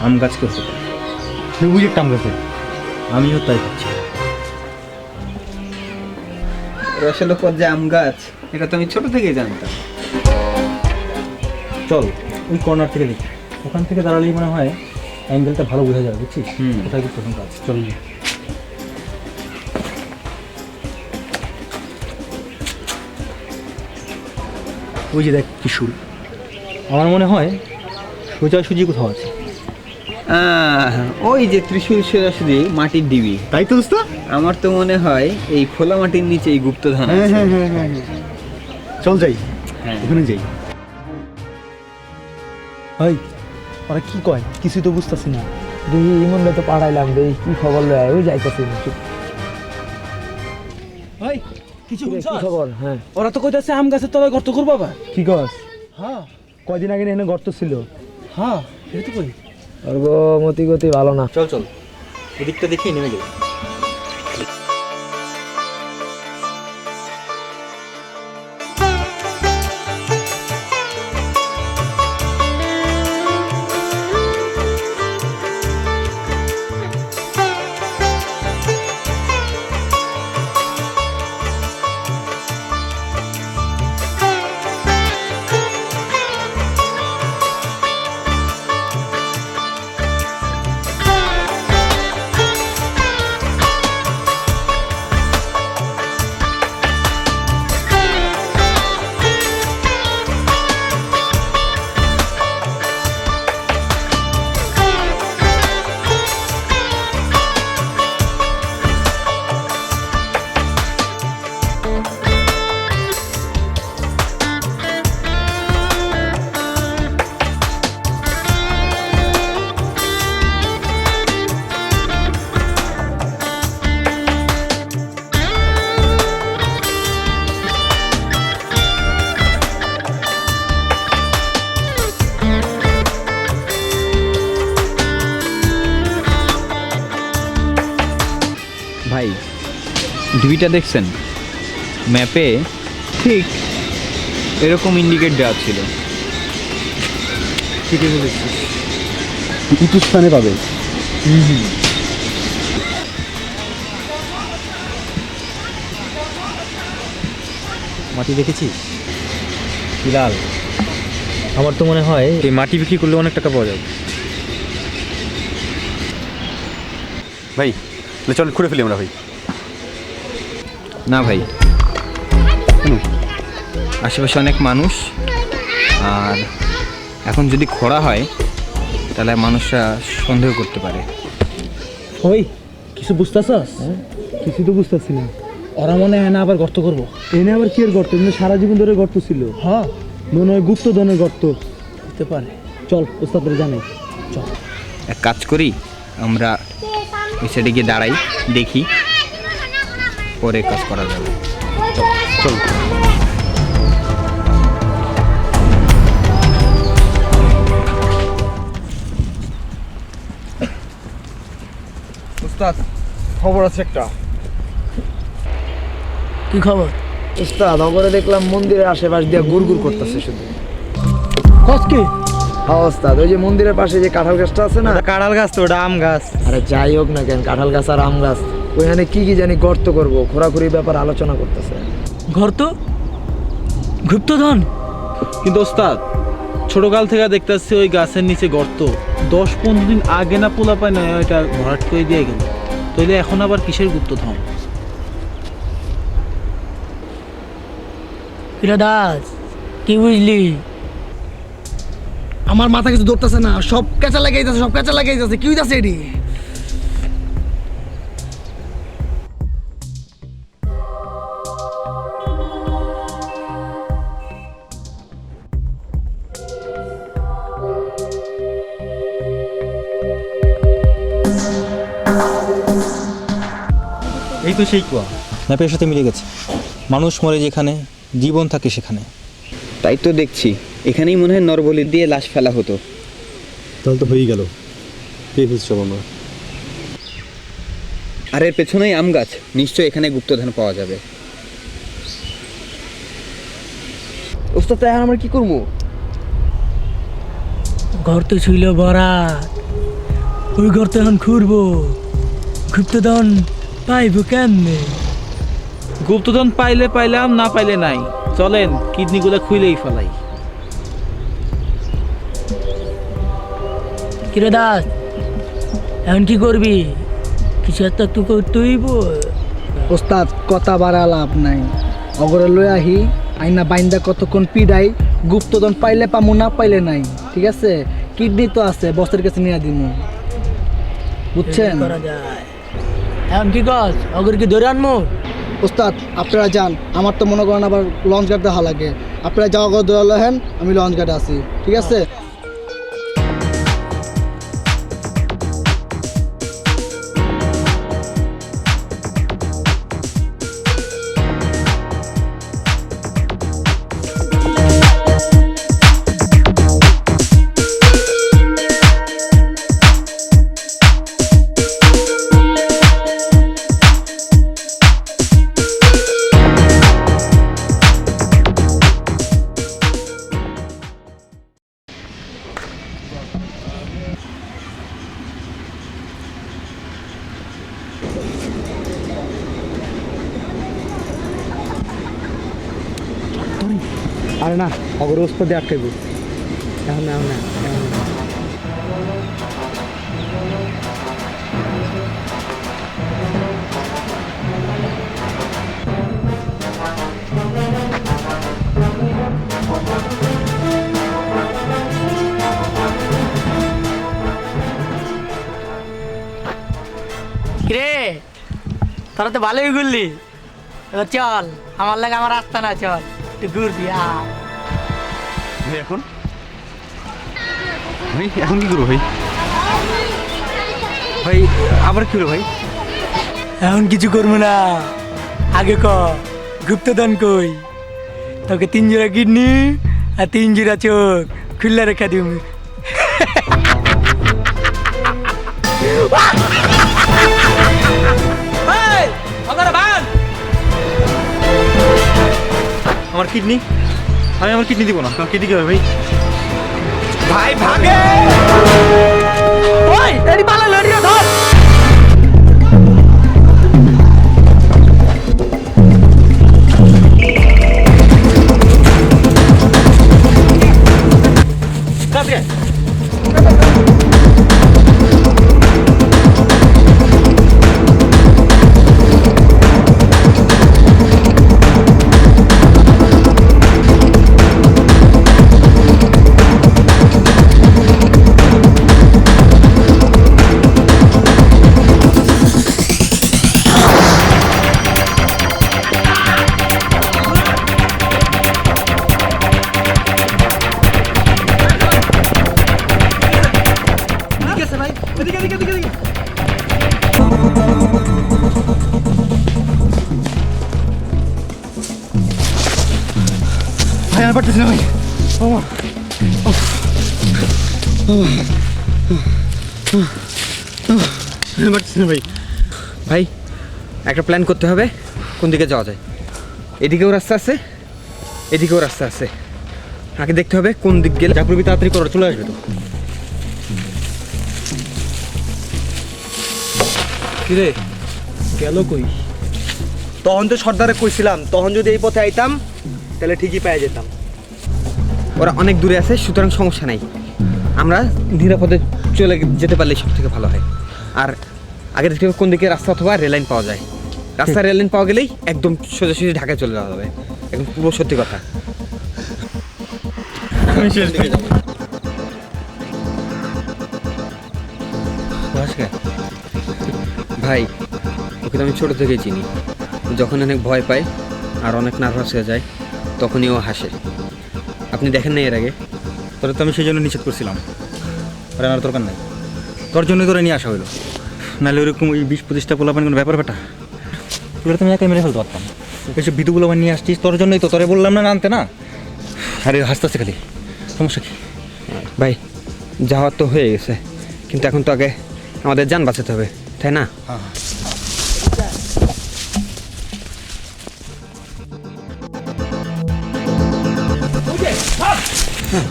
Speaker 6: আম গাছকে হতে পারে,
Speaker 12: ওই একটা আম গাছে।
Speaker 6: আমিও তাই ভাবছি।
Speaker 2: রসালো পথ যে আম গাছ, এটা তো আমি ছোট থেকেই জানতাম।
Speaker 6: চল ওই কর্নার থেকে দেখি, ওখান থেকে দাঁড়ালেই মনে হয় অ্যাঙ্গেলটা ভালো বোঝা যাবে, বুঝছিস? কোথায় কি প্রথম কাজ। চল, ওই যে দেখ ত্রিশূল, আমার মনে হয় সোজাসুজি কোথাও আছে।
Speaker 2: ওই যে ত্রিশূল সোজাসুজি মাটির ডিবি,
Speaker 12: তাই তো দোস্ত?
Speaker 2: আমার তো মনে হয় এই খোলা মাটির নিচে এই গুপ্তধন আছে।
Speaker 12: হ্যাঁ, চল যাই,
Speaker 2: হ্যাঁ
Speaker 12: ওখানে যাই। ভাই ওরা কি কয় কিছুই তো বুঝতেছি না।
Speaker 10: দেখি ইমনটা তো পাঠাইলাম, দেখি কি খবর লয়, ওই যাইতেছি।
Speaker 5: ভাই কিছু
Speaker 10: কি খবর? হ্যাঁ,
Speaker 5: ওরা তো কইতাছে আম গাছের তলায় গর্ত করবো আবার।
Speaker 12: কি কস?
Speaker 5: হ্যাঁ
Speaker 12: কয়দিন আগে এখানে গর্ত ছিল।
Speaker 5: হ্যাঁ, এটা তো কই।
Speaker 10: আর গো মতি গতি ভালো না।
Speaker 6: চল চল, এদিকটা দেখি নেমে যাই।
Speaker 2: ভাই ডিবিটা দেখছেন? ম্যাপে ঠিক এরকম ইন্ডিকেট দেওয়া ছিল।
Speaker 12: ঠিকই বলেছিস, উঁচু স্থানে পাবে।
Speaker 6: মাটি দেখেছিস কি লাল? আমার তো মনে হয় এই মাটি বিক্রি করলে অনেক টাকা পাওয়া যাবে।
Speaker 12: ভাই চল খুঁড়ে ফেলি আমরা। ভাই
Speaker 2: না ভাই,
Speaker 12: কেন?
Speaker 2: আশেপাশে অনেক মানুষ আর এখন যদি খোঁড়া হয় তাহলে মানুষরা সন্দেহ করতে পারে।
Speaker 5: ওই কিছু বুঝতেছস? কিছু তো বুঝতেছি না। ওরা মনে হয় না আবার গর্ত করবো। এনে আবার কি এর গর্ত? এমনি সারা জীবন ধরে গর্ত ছিল। হ্যাঁ, মনে হয় গুপ্তধনের গর্ত হতে পারে। চল ওস্তাদের জানাই, চল।
Speaker 2: এক কাজ করি, আমরা ওই সাইডে গিয়ে দাঁড়াই, দেখি, পরে কাজ করা যাবে।
Speaker 12: চল।
Speaker 13: উস্তাদ, খবর আছে একটা।
Speaker 10: কি খবর?
Speaker 13: উস্তাদ, অগরে দেখলাম মন্দিরের আশেপাশ দিয়ে গুড়গুড় করতেছে শুধু।
Speaker 10: কসকে?
Speaker 13: হ্যাঁ উস্তাদ, ওই যে মন্দিরের পাশে যে কাঁঠাল গাছটা আছে না?
Speaker 5: কাঁঠাল গাছ তো, ওটা আম গাছ।
Speaker 13: আরে যাই হোক না কেন, কাঁঠাল গাছ আর আম গাছ, ওইখানে কি কি জানি গর্ত করবো, খোরাখুরির ব্যাপার আলোচনা করতেছে।
Speaker 10: গর্ত? গুপ্তধন?
Speaker 5: কিন্তু ওস্তাদ, ছোটকাল থেকে দেখতেছি ওই গাছের নিচে গর্ত। 10-15 দিন আগে না পোলা পায় না ওইটা ভরাট করে দিয়ে গেল, তাইলে এখন আবার কিসের গুপ্তধন?
Speaker 10: কিরা দাস, কি বুঝলি?
Speaker 5: আমার মাথা কিছু ধরতেছে না, সব কাঁচা লাগাই যাচ্ছে, সব কাঁচা লাগাই যাচ্ছে। কি হইতাছে এটি?
Speaker 6: এই তো সেই কুয়া, ম্যাপের সাথে মিলে গেছে। মানুষ মরে যেখানে, জীবন থাকে সেখানে।
Speaker 2: তাই তো দেখছি, এখানেই মনে হয় নরবলি দিয়ে লাশ ফেলা হতো।
Speaker 12: তাহলে তো হয়েই গেল, পেয়ে ফেলছি সব আমরা।
Speaker 2: আর এর পেছনেই আম গাছ, নিশ্চয়ই এখানে গুপ্তধন পাওয়া যাবে।
Speaker 13: উস্তাদ, তাই আমরা কি করবো?
Speaker 10: গর্ত ছিল ভরা, ওই গর্ত এখন খুঁড়বো। গুপ্তধন পাইবো কেমনে?
Speaker 5: গুপ্তধন পাইলে পাইলাম, না পাইলে নাই। চলেন কিডনিগুলো খুইলেই ফেলাই।
Speaker 10: কিরে দাস, এখন কি করবি? কিছু একটা তুই করতে হইব।
Speaker 5: ওস্তাদ, কথা বাড়া লাভ নাই। অগরে লই আহি, আইনা বাইন্দা কতক্ষণ পিডাই, গুপ্তধন পাইলে পামু, না পাইলে নাই। ঠিক আছে, কিডনি তো আছে, বসের কাছে নিয়ে দিমু, বুঝছেন?
Speaker 10: করা যায়। এখন কি কস, অগর কি ধরে আনমু?
Speaker 5: ওস্তাদ, আপনারা যান, আমার তো মনে করেন আবার লঞ্চ গার্ড দেখা লাগে। আপনারা যাওয়া করে ধরে হেন, আমি লঞ্চ গার্ডে আছি। ঠিক আছে? আরে না, অগর ওস্তাদে আটকাইব। এখন না, এখন না, এখন না।
Speaker 10: কিরে, তোরা তো ভালোই ঘুরলি। এবার চল, আমার লাগে আমার রাস্তা না, চল একটু ঘুরবি।
Speaker 12: ভাই এখন ভাই এখন কি করবো ভাই? ভাই আবার কি হলো ভাই?
Speaker 10: এখন কিছু করবো না, আগে ক গুপ্তধন কই? তোকে 3 জোড়া কিডনি আর 3 জোড়া চোখ খুললা রেখা দিব।
Speaker 6: আমার কিডনি, আমি আমার কিডনি দিব না। আমার কিডনি কি হবে ভাই?
Speaker 13: ভাই ভাগে!
Speaker 10: ওই এডি পালা লড়িয়া ধর।
Speaker 6: কাবিয়া
Speaker 12: পারতেছি না ভাই আমার পারতেছি না ভাই।
Speaker 2: ভাই একটা প্ল্যান করতে হবে, কোন দিকে যাওয়া যায়। এদিকেও রাস্তা আছে, এদিকেও রাস্তা আছে, আগে দেখতে হবে কোন দিক গেলে
Speaker 12: চাকরি তাড়াতাড়ি করে চলে আসবে তো।
Speaker 5: কিরে গেল কই?
Speaker 12: তখন তো সর্দারে কইছিলাম, তখন যদি এই পথে আইতাম তাহলে ঠিকই পেয়ে যেতাম।
Speaker 2: ওরা অনেক দূরে আছে, সুতরাং সমস্যা নাই, আমরা নিরাপদে চলে যেতে পারলে সব থেকে ভালো হয়। আর আগে দেখতে হবে কোন দিকে রাস্তা অথবা রেললাইন পাওয়া যায়। রাস্তা রেললাইন পাওয়া গেলেই একদম সোজাসুজি ঢাকায় চলে যাওয়া যাবে, একদম পুরো সত্যি কথা। ভাই ওকে তো আমি ছোটো থেকেই চিনি, যখন অনেক ভয় পায় আর অনেক নার্ভাস হয়ে যায় তখনই ও হাসে। আপনি দেখেন না এর আগে?
Speaker 12: তোরা তো আমি সেই জন্য নিষেধ করছিলাম, ওরা আমার দরকার নাই, তোর জন্যই তোরা নিয়ে আসা হইলো। নাহলে ওরকম ওই 20-25টা পোলাপান কোনো ব্যাপার বেটা, তোরা তো আমি একাই মেরে ফেলতে পারতাম। এইসব বিধুগুলো আমার নিয়ে আসছিস তোর জন্যই তো, তোরে বললাম না আনতে না। আরে হাসতেছে খালি, সমস্যা কি?
Speaker 2: ভাই যাওয়ার তো হয়ে গেছে, কিন্তু এখন তো আগে আমাদের যান বাঁচাতে হবে, তাই না?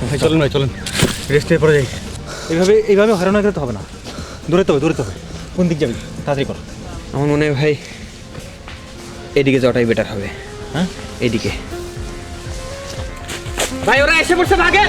Speaker 12: ভাই চলেন ভাই চলেন, রেস্টের পরে যাই। এইভাবে হয়রান হয়ে গেলে তো হবে না, দূরে তো হবে। কোন দিক যাবি তাড়াতাড়ি কর।
Speaker 2: আমার মনে হয় ভাই এদিকে যাওয়াটাই বেটার হবে। হ্যাঁ এদিকে। ভাই ওরা এসে পড়ছে, ভাগে।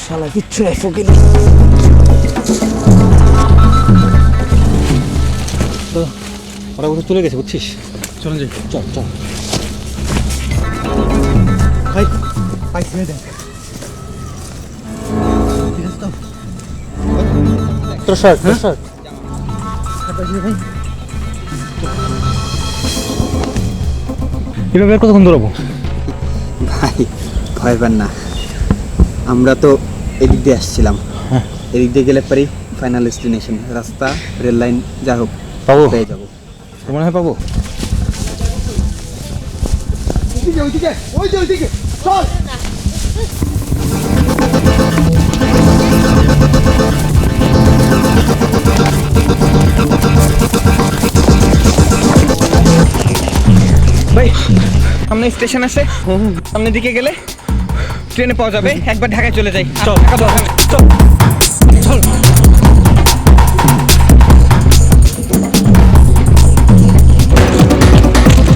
Speaker 11: শালা কিচ্ছু নাই ফকিনি।
Speaker 12: তো ওরা কোথাও চলে গেছে বুঝছিস, চলেন যাই। চল ভাই ভাই ছেড়ে দেন। তোর শার্ট এভাবে আর কতক্ষণ দৌড়াবো?
Speaker 2: ভাই ভয় পান না, আমরা তো এদিক দিয়ে আসছিলাম, এদিক দিয়ে গেলে পারি ফাইনাল ডেস্টিনেশন, রাস্তা রেল লাইন যা হোক
Speaker 12: পাবো,
Speaker 2: পেয়ে যাবো।
Speaker 12: মনে হয় পাবো।
Speaker 5: ওইদিকে চল।
Speaker 2: ভাই সামনে স্টেশন আছে, সামনের দিকে গেলে ট্রেনে পাওয়া যাবে, একবার ঢাকায় চলে যাই।
Speaker 12: চল
Speaker 2: চল
Speaker 12: চল।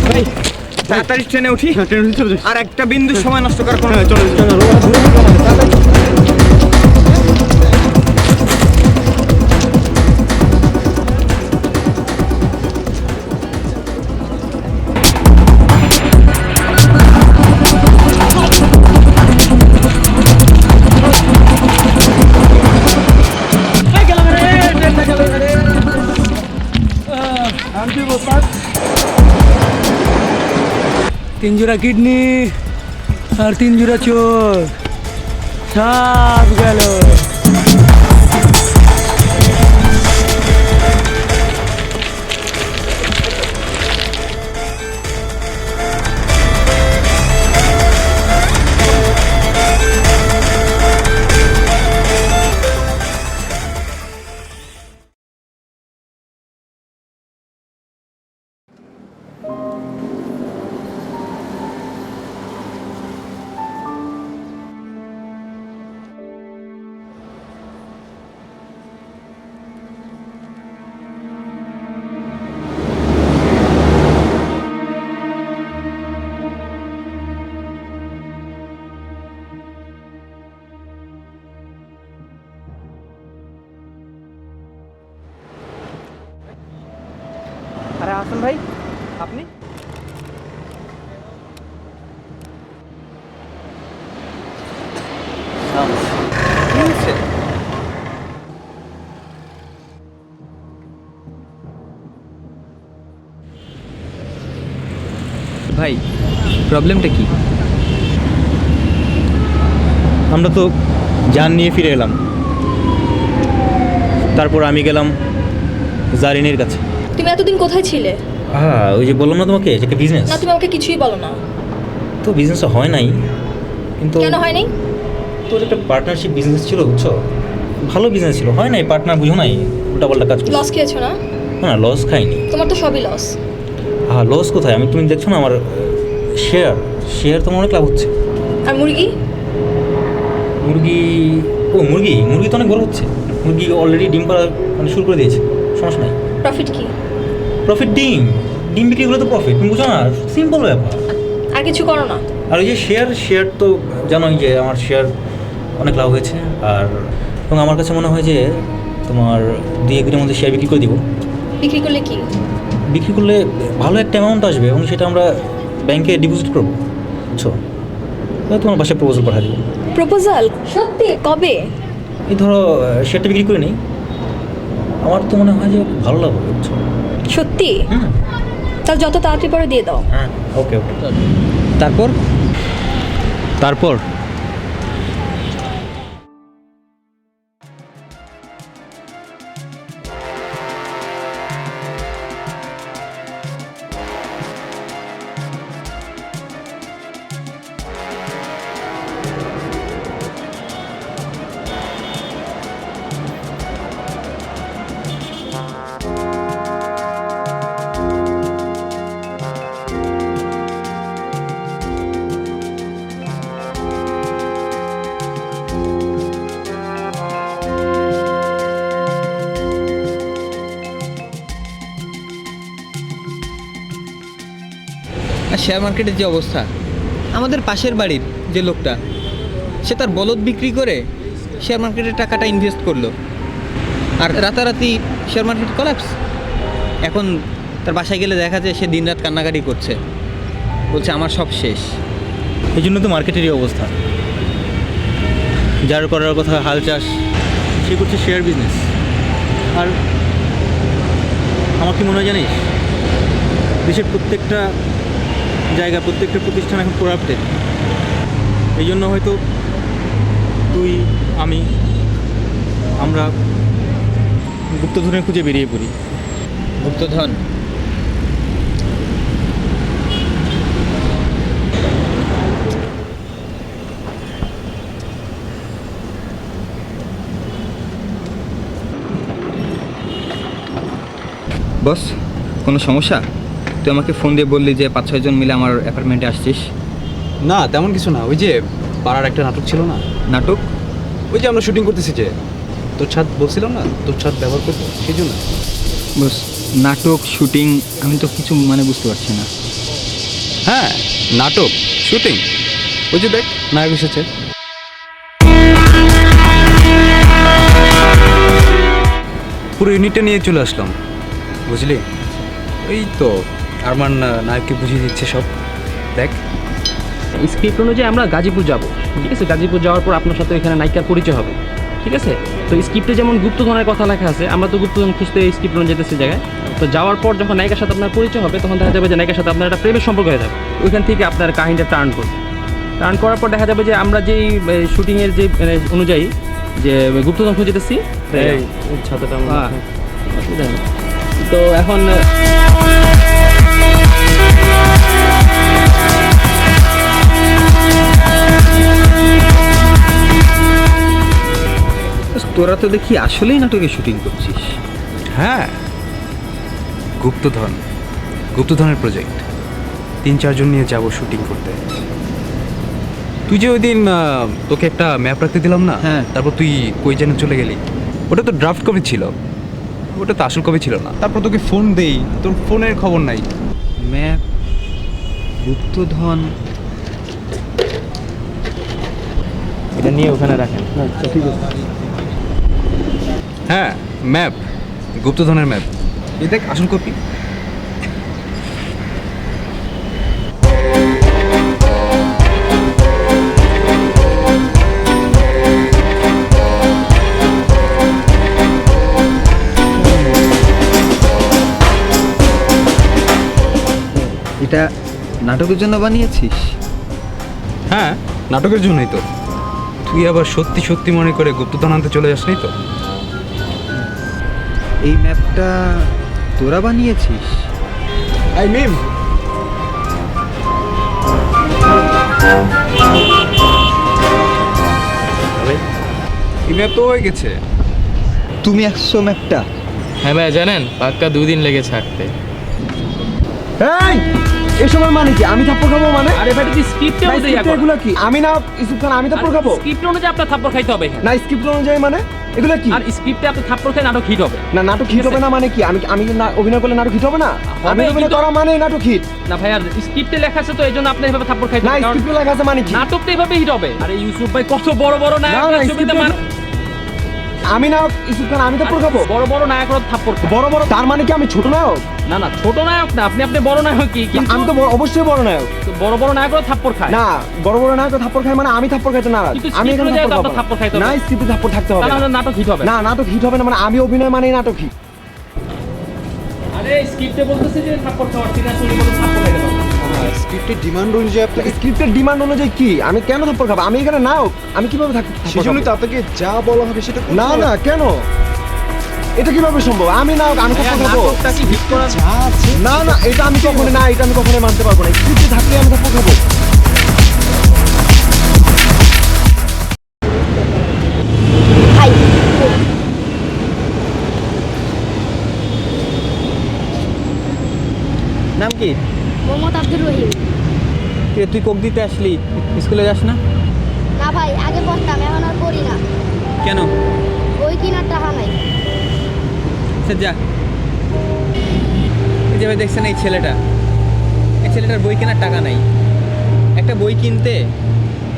Speaker 2: ভাই তাড়াতাড়ি ট্রেনে উঠি, আর একটা বিন্দু সময় নষ্ট করার কোনো
Speaker 10: तीन जोड़ा किडनी और 3 जोड़ा चोट सब गलो।
Speaker 3: হাসান ভাই আপনি?
Speaker 2: কি হয়েছে? ভাই প্রবলেমটা কি?
Speaker 12: আমরা তো জান নিয়ে ফিরে এলাম, তারপর আমি গেলাম জারিনের কাছে।
Speaker 7: তুমি এতদিন কোথায় ছিলে?
Speaker 12: হ্যাঁ, ওই যে বললাম না তোমাকে যে একটা বিজনেস।
Speaker 7: না, তুমি আমাকে কিছুই বলো না।
Speaker 12: তো বিজনেস হয় নাই, কিন্তু
Speaker 7: কেন হয় নাই?
Speaker 12: তোর একটা পার্টনারশিপ বিজনেস ছিল, বুঝছো? ভালো বিজনেস ছিল, হয় নাই, পার্টনার বুঝো নাই, উল্টাপাল্টা কাজ করছো।
Speaker 7: লস খেয়েছো না?
Speaker 12: না, লস খাইনি।
Speaker 7: তোমার তো সবই লস।
Speaker 12: হ্যাঁ, লস কোথায়? তুমি দেখছো না আমার শেয়ার তোমার অনেক লাভ হচ্ছে।
Speaker 7: আর মুরগি?
Speaker 12: মুরগি তো অনেক বড় হচ্ছে। মুরগি অলরেডি ডিম পাড়া মানে শুরু করে দিয়েছে, সমস্যা নাই।
Speaker 7: প্রফিট কি?
Speaker 12: প্রফিট ডিম বিক্রি করলে তো প্রফিট, তুমি বুঝো না? সিম্পল ব্যাপার।
Speaker 7: আর কিছু করো না?
Speaker 12: আর ওই যে শেয়ার তো জানোই যে আমার শেয়ার অনেক লাভ হয়েছে। আর এবং আমার কাছে মনে হয় যে তোমার 2-1 দিনের মধ্যে শেয়ার বিক্রি করে দিব।
Speaker 7: বিক্রি করলে কি?
Speaker 12: বিক্রি করলে ভালো একটা অ্যামাউন্ট আসবে এবং সেটা আমরা ব্যাংকে ডিপোজিট করবো, বুঝছো? তোমার বাসায় প্রপোজাল পাঠিয়ে দেবো।
Speaker 7: প্রপোজাল? সত্যি? কবে?
Speaker 12: এই ধরো শেয়ারটা বিক্রি করে নিই, আমার তো মনে হয় যে ভালো লাগবে, বুঝছো?
Speaker 7: সত্যি? তাহলে যত তাড়াতাড়ি পরে দিয়ে দাও।
Speaker 12: হ্যাঁ, ওকে।
Speaker 2: তারপর আর শেয়ার মার্কেটের যে অবস্থা, আমাদের পাশের বাড়ির যে লোকটা, সে তার বলদ বিক্রি করে শেয়ার মার্কেটের টাকাটা ইনভেস্ট করলো, আর রাতারাতি শেয়ার মার্কেট কলাপস। এখন তার বাসায় গেলে দেখা যায় সে দিনরাত কান্নাকাটি করছে, বলছে আমার সব শেষ।
Speaker 12: এই জন্য তো মার্কেটেরই অবস্থা। যার করার কথা হাল চাষ, সে করছে শেয়ার বিজনেস। আর আমার কি মনে হয় জানিস, দেশের প্রত্যেকটা জায়গা, প্রত্যেকটা প্রতিষ্ঠান এখন করাপ্টেড। এই জন্য হয়তো তুই, আমরা গুপ্তধনের খুঁজে বেরিয়ে পড়ি।
Speaker 2: গুপ্তধন? বস, কোনো সমস্যা? তুই আমাকে ফোন দিয়ে বললি যে 5-6 জন মিলে আমার অ্যাপার্টমেন্টে আসছিস।
Speaker 1: না, তেমন কিছু না। ওই যে পাড়ার একটা নাটক ছিল না?
Speaker 2: নাটক?
Speaker 1: ওই যে আমরা শুটিং করতেছি, যে তোর ছাদ বলছিলাম না, তোর ছাদ ব্যবহার করবো, সেই জন্য।
Speaker 2: বস, নাটক শুটিং আমি তো কিছু মানে বুঝতে পারছি না।
Speaker 1: হ্যাঁ, নাটক শুটিং, ওই যে দেখ নায়ক এসেছে। পুরো ইউনিটটা নিয়ে চলে আসলাম, বুঝলি? এই তো আরমান নায়ককে বুঝিয়ে দিচ্ছে সব, দেখ।
Speaker 4: স্ক্রিপ্ট অনুযায়ী আমরা গাজীপুর যাব, ঠিক আছে? গাজীপুর যাওয়ার পর আপনার সাথে এখানে নায়িকার পরিচয় হবে, ঠিক আছে? তো স্ক্রিপ্টে যেমন গুপ্তধনের কথা লেখা আছে, আমরা তো গুপ্তধন খুঁজতে এই স্ক্রিপ্ট অনুযায়ী যেতেছি জায়গায়। তো যাওয়ার পর যখন নায়িকার সাথে আপনার পরিচয় হবে, তখন দেখা যাবে যে নায়িকার সাথে আপনার একটা প্রেমের সম্পর্ক হয়ে যাবে। ওইখান থেকে আপনার কাহিনীটা টার্ন করবে। টার্ন করার পর দেখা যাবে যে আমরা যেই শুটিংয়ের যে অনুযায়ী যে গুপ্তধন খুঁজে যেতেছি, ছাতাটা অসুবিধা নেই। তো এখন
Speaker 2: তোরা তো দেখি আসলেই নাটকে শুটিং করছিস।
Speaker 1: হ্যাঁ, গুপ্তধনের প্রজেক্ট। 3-4 জন নিয়ে যাব শুটিং করতে। তুই যে ওই দিন তোকে একটা ম্যাপ রাখতে দিলাম না?
Speaker 2: হ্যাঁ।
Speaker 1: তারপর তুই কই যেন চলে গেলি। ওটা তো ড্রাফট কপি ছিল, ওটা তো আসল কপি ছিল না। তারপর তোকে ফোন দেই, তোর ফোনের খবর নাই।
Speaker 2: ম্যাপ, গুপ্তধন,
Speaker 4: এটা নিয়ে ওখানে রাখেন। আচ্ছা, ঠিক আছে।
Speaker 1: হ্যাঁ, ম্যাপ, গুপ্তধনের ম্যাপ। এই দেখ আসল কপি।
Speaker 2: এটা নাটকের জন্য বানিয়েছিস?
Speaker 3: হ্যাঁ, নাটকের জন্যই তো। তুই আবার সত্যি সত্যি মনে করে গুপ্তধন আনতে চলে আসলি তো?
Speaker 2: এই ম্যাপটা তোরা বানিয়েছিস?
Speaker 5: এই মিম,
Speaker 3: এই ম্যাপ তো হয়ে গেছে।
Speaker 2: তুমি আসছো ম্যাপটা?
Speaker 4: হ্যাঁ ভাই, জানেন পাক্কা 2 দিন লেগেছে আঁকতে।
Speaker 5: এই এই সময় মানে কি আমি থাপ্পড় খাবো মানে?
Speaker 4: আরে ভাই তুই স্ক্রিপ্টে
Speaker 5: ভাই,
Speaker 4: অনুযায়ী
Speaker 5: script এগুলো কি? আমি না ইউসুফ খান, আমি থাপ্পড় খাবো?
Speaker 4: স্ক্রিপ্ট অনুযায়ী আপনার থাপ্পড় খাইতে হবে এখানে।
Speaker 5: না স্ক্রিপ্ট অনুযায়ী মানে এগুলো কি?
Speaker 4: আর স্ক্রিপ্টে আপনি থাপ্পড় খাই নাটক হিট হবে।
Speaker 5: না নাটক হিট হবে না মানে কি? আমি অভিনয় করলে নাটক হিট হবে না? আমি অভিনয়
Speaker 4: কিন্তু-
Speaker 5: করা মানে নাটক হিট
Speaker 4: না ভাই, আর স্ক্রিপ্টে লেখা আছে তো এইজন্য আপনি এভাবে থাপ্পড় খাইতে
Speaker 5: না?
Speaker 4: হবে, কারণ
Speaker 5: স্ক্রিপ্টে লেখা আছে মানে কি?
Speaker 4: নাটকটা এভাবে হিট হবে। আরে ইউসুফ ভাই কত বড় বড় নায়ক
Speaker 5: না, না,
Speaker 4: ছবিতে
Speaker 5: script আমি না ইউসুফ খান, আমি থাপ্পড় খাবো?
Speaker 4: বড় বড় নায়করা থাপ্পড় খায়।
Speaker 5: বড় বড় তার মানে কি আমি ছোট নায়ক?
Speaker 4: না না, ছোট নায়ক না, আপনি বড় নায়ক কি, কিন্তু
Speaker 5: আমি তো অবশ্যই বড় নায়ক।
Speaker 4: বড় বড় নায়করা থাপ্পড় খায়।
Speaker 5: না বড় বড় নায়ক থাপ্পড় খায় মানে আমি থাপ্পড় খাইতে নারাজ।
Speaker 4: কিন্তু
Speaker 5: আমি
Speaker 4: script
Speaker 5: এখানে
Speaker 4: অনুযায়ী তো
Speaker 5: থাপ্পড়
Speaker 4: আপনার থাপ্পড় খাইতে
Speaker 5: খাবো
Speaker 4: হবে।
Speaker 5: না, স্ক্রিপ্টে থাপ্পড় থাকতে হবে
Speaker 4: তাহলে
Speaker 5: না।
Speaker 4: নাটক হিট হবে
Speaker 5: না নাটক হিট হবে না মানে আমি অভিনয় মানেই নাটক হিট।
Speaker 4: আরে স্ক্রিপ্টে বলতেছে যে থাপ্পড় খাওয়ার, ঠিক আছে উনি বলেন থাপ্পড় খাইতে হবে।
Speaker 5: স্ক্রিপ্টের ডিমান্ড অনুযায়ী আপনাকে স্ক্রিপ্টের ডিমান্ড অনুযায়ী কি আমি কেন থাপ্পড় খাবো? আমি এখানে নায়ক, আমি কিভাবে থাকবো?
Speaker 13: সেজন্যই তো আপনাকে যা বলা হবে সেটা
Speaker 5: না না কেন এটা কিভাবে সম্ভব? আমি নায়ক, আমি থাপ্পড় খাবো?
Speaker 4: নাটকটা কি হিট করা?
Speaker 5: না না এটা আমি কখনোই মানতে পারবো না। স্ক্রিপ্টে থাকলে আমি থাপ্পড় খাবো।
Speaker 9: ভাই
Speaker 2: নাম কি?
Speaker 9: মোহাম্মদ আব্দুর রহিম।
Speaker 2: তুই কোক দিতে আসলি, স্কুলে যাস না?
Speaker 9: না ভাই, আগে পড়তাম, এখন আর পড়ি না।
Speaker 2: কেন?
Speaker 9: বই কিনার টাকা নাই।
Speaker 2: আচ্ছা যা। এই যে ভাই দেখছেন এই ছেলেটার বই কেনার টাকা নাই। একটা বই কিনতে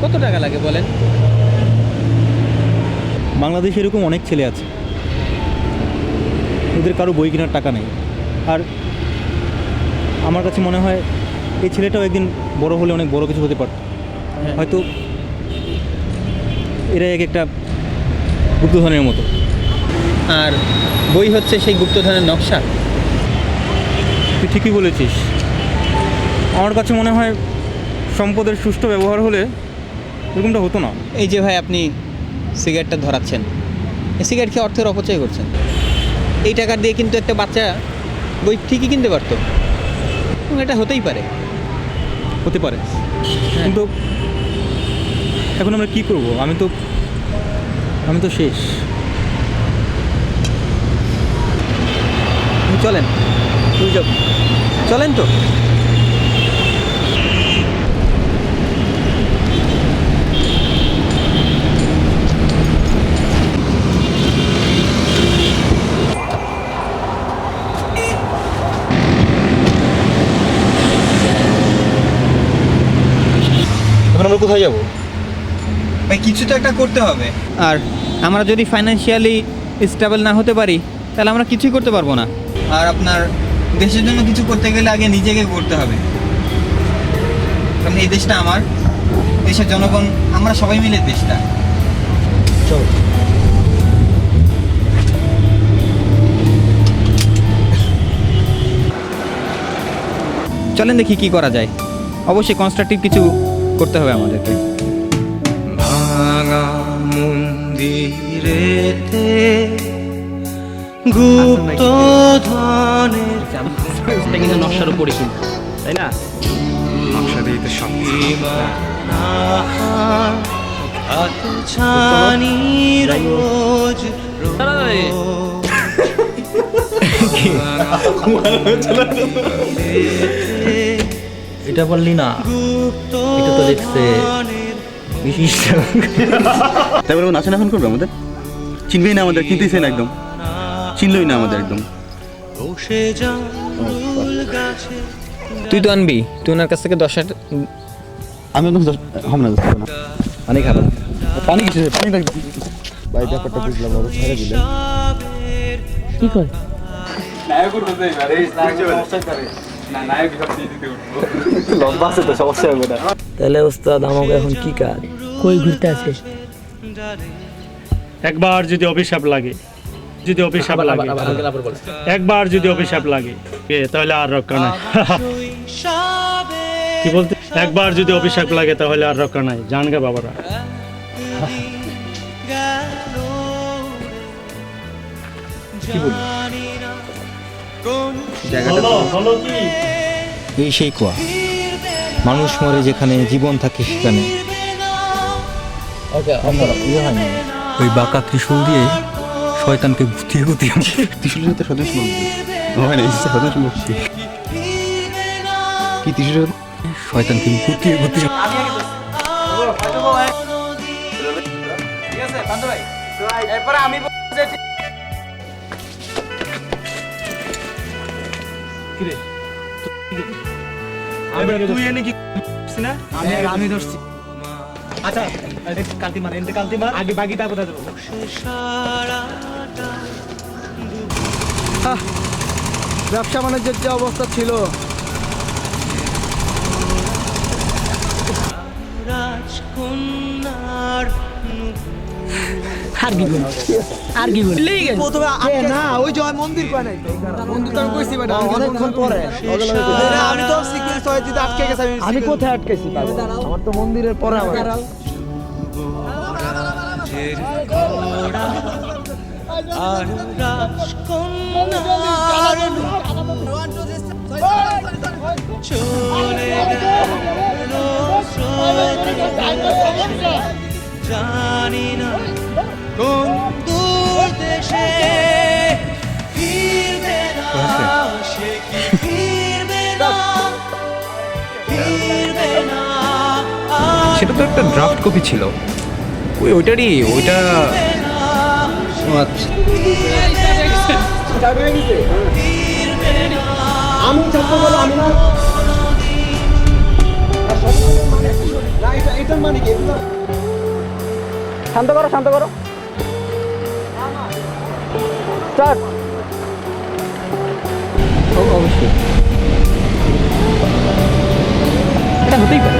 Speaker 2: কত টাকা লাগে বলেন?
Speaker 12: বাংলাদেশে এরকম অনেক ছেলে আছে, ওদের কারো বই কেনার টাকা নেই। আর আমার কাছে মনে হয় এই ছেলেটাও একদিন বড় হলে অনেক বড় কিছু হতে পারত। হয়তো এরা এক একটা গুপ্তধনের মতো।
Speaker 2: আর বই হচ্ছে সেই গুপ্তধনের নকশা।
Speaker 12: তুই ঠিকই বলেছিস। আমার কাছে মনে হয় সম্পদের সুষ্ঠু ব্যবহার হলে এরকমটা হতো না।
Speaker 2: এই যে ভাই আপনি সিগারেটটা ধরাচ্ছেন, এই সিগারেট খেয়ে অর্থের অপচয় করছেন। এই টাকা দিয়ে কিন্তু একটা বাচ্চা বই ঠিকই কিনতে পারতো। এটা হতেই পারে।
Speaker 12: হতে পারে, কিন্তু এখন আমরা কি করব? আমি তো শেষ।
Speaker 2: চলেন, তুই যাও, চলেন তো।
Speaker 12: এখন আমরা কোথায় যাব?
Speaker 2: ভাই কিছু তো একটা করতে হবে। আর আমরা যদি ফাইন্যান্সিয়ালি স্টেবল না হতে পারি তাহলে আমরা কিছুই করতে পারবো না। আর আপনার দেশের জন্য কিছু করতে গেলে আগে নিজেকে করতে হবে। কারণ এই দেশটা আমার, দেশের জনগণ, আমরা সবাই মিলে দেশটা।
Speaker 12: চলো।
Speaker 2: চলেন দেখি কি করা যায়। অবশ্যই কনস্ট্রাকটিভ কিছু করতে হবে আমাদেরকে।
Speaker 8: ভাঙা মন্দিরেতে গুপ্ত ধনের
Speaker 4: এটা কিন্তু নকশার উপরে কিন্তু, তাই না?
Speaker 3: নকশা দিয়ে তো সব
Speaker 8: ছানি রোজ
Speaker 6: এটা বললি না, এটা তো দেখছে বিশিষ্ট।
Speaker 12: তাই বলে নাচা এখন করবে আমাদের? চিনবেই না আমাদের, চিনতেই না, একদম চিনলই না আমাদের একদম।
Speaker 2: তুই তো আনবি, তুই ওনার কাছ থেকে 10,000।
Speaker 12: আমি একদম হম না, পানি খাবো। পানি কিছু পানি লাগবে ভাই, ব্যাপারটা বুঝলাম না, ছেড়ে দিলেন
Speaker 10: কি করে?
Speaker 12: লম্বা আছে তো, সমস্যা হবে না।
Speaker 6: তাহলে ওস্তাদ আমাকে এখন কি কাজ?
Speaker 10: কই ঘুরতে আছে?
Speaker 14: একবার যদি অভিশাপ লাগে, যদি অভিশাপ লাগে, একবার যদি অভিশাপ লাগে তাহলে আর রক্ষা নাই। কি বলতে, একবার যদি অভিশাপ লাগে তাহলে আর রক্ষা নাই, জানগা বাবারা।
Speaker 12: কি বলি
Speaker 14: বলো কি?
Speaker 12: এই সেই কুয়া, মানুষ মরে যেখানে, জীবন থাকে সেখানে। ওই বাঁকা ত্রিশূল দিয়ে শয়তানকে গুতিয়ে গুতিয়ে ত্রিশূলের সাথে সদস্য কি ত্রিশূল শয়তানকে গুতিয়ে গুতিয়ে
Speaker 13: আমি ধরছি। আচ্ছা কালতি মার, এনতে কালতি মার, আগে বাকিটা কোথায় দেবো?
Speaker 5: ব্যবসা বাণিজ্যের যে অবস্থা ছিল,
Speaker 10: আর কি বল, আর কি বল,
Speaker 5: প্রথমে না ওই জয় মন্দির কয় নাই, মন্দির তো আমি কইছি বেটা অনেকক্ষণ পরে। আমি তো সিকিউরিটি হয়ে দিতে আটকে গেছে। আমি কোথায় আটকেছি? আমার তো মন্দিরের পরে আমার
Speaker 8: জানি না কোন দূর দেশে ফিরবে না, সে কি ফিরবে না, ফিরবে না।
Speaker 3: সেটা তো একটা ড্রাফট কপি ছিল, ওইটারই ওইটা। আচ্ছা
Speaker 5: আমি ছাত্র বলো আমি না, এটার মানে কি? শান্ত করো, শান্ত করো, স্টার্ট।
Speaker 4: অবশ্যই এটা হতেই পারে।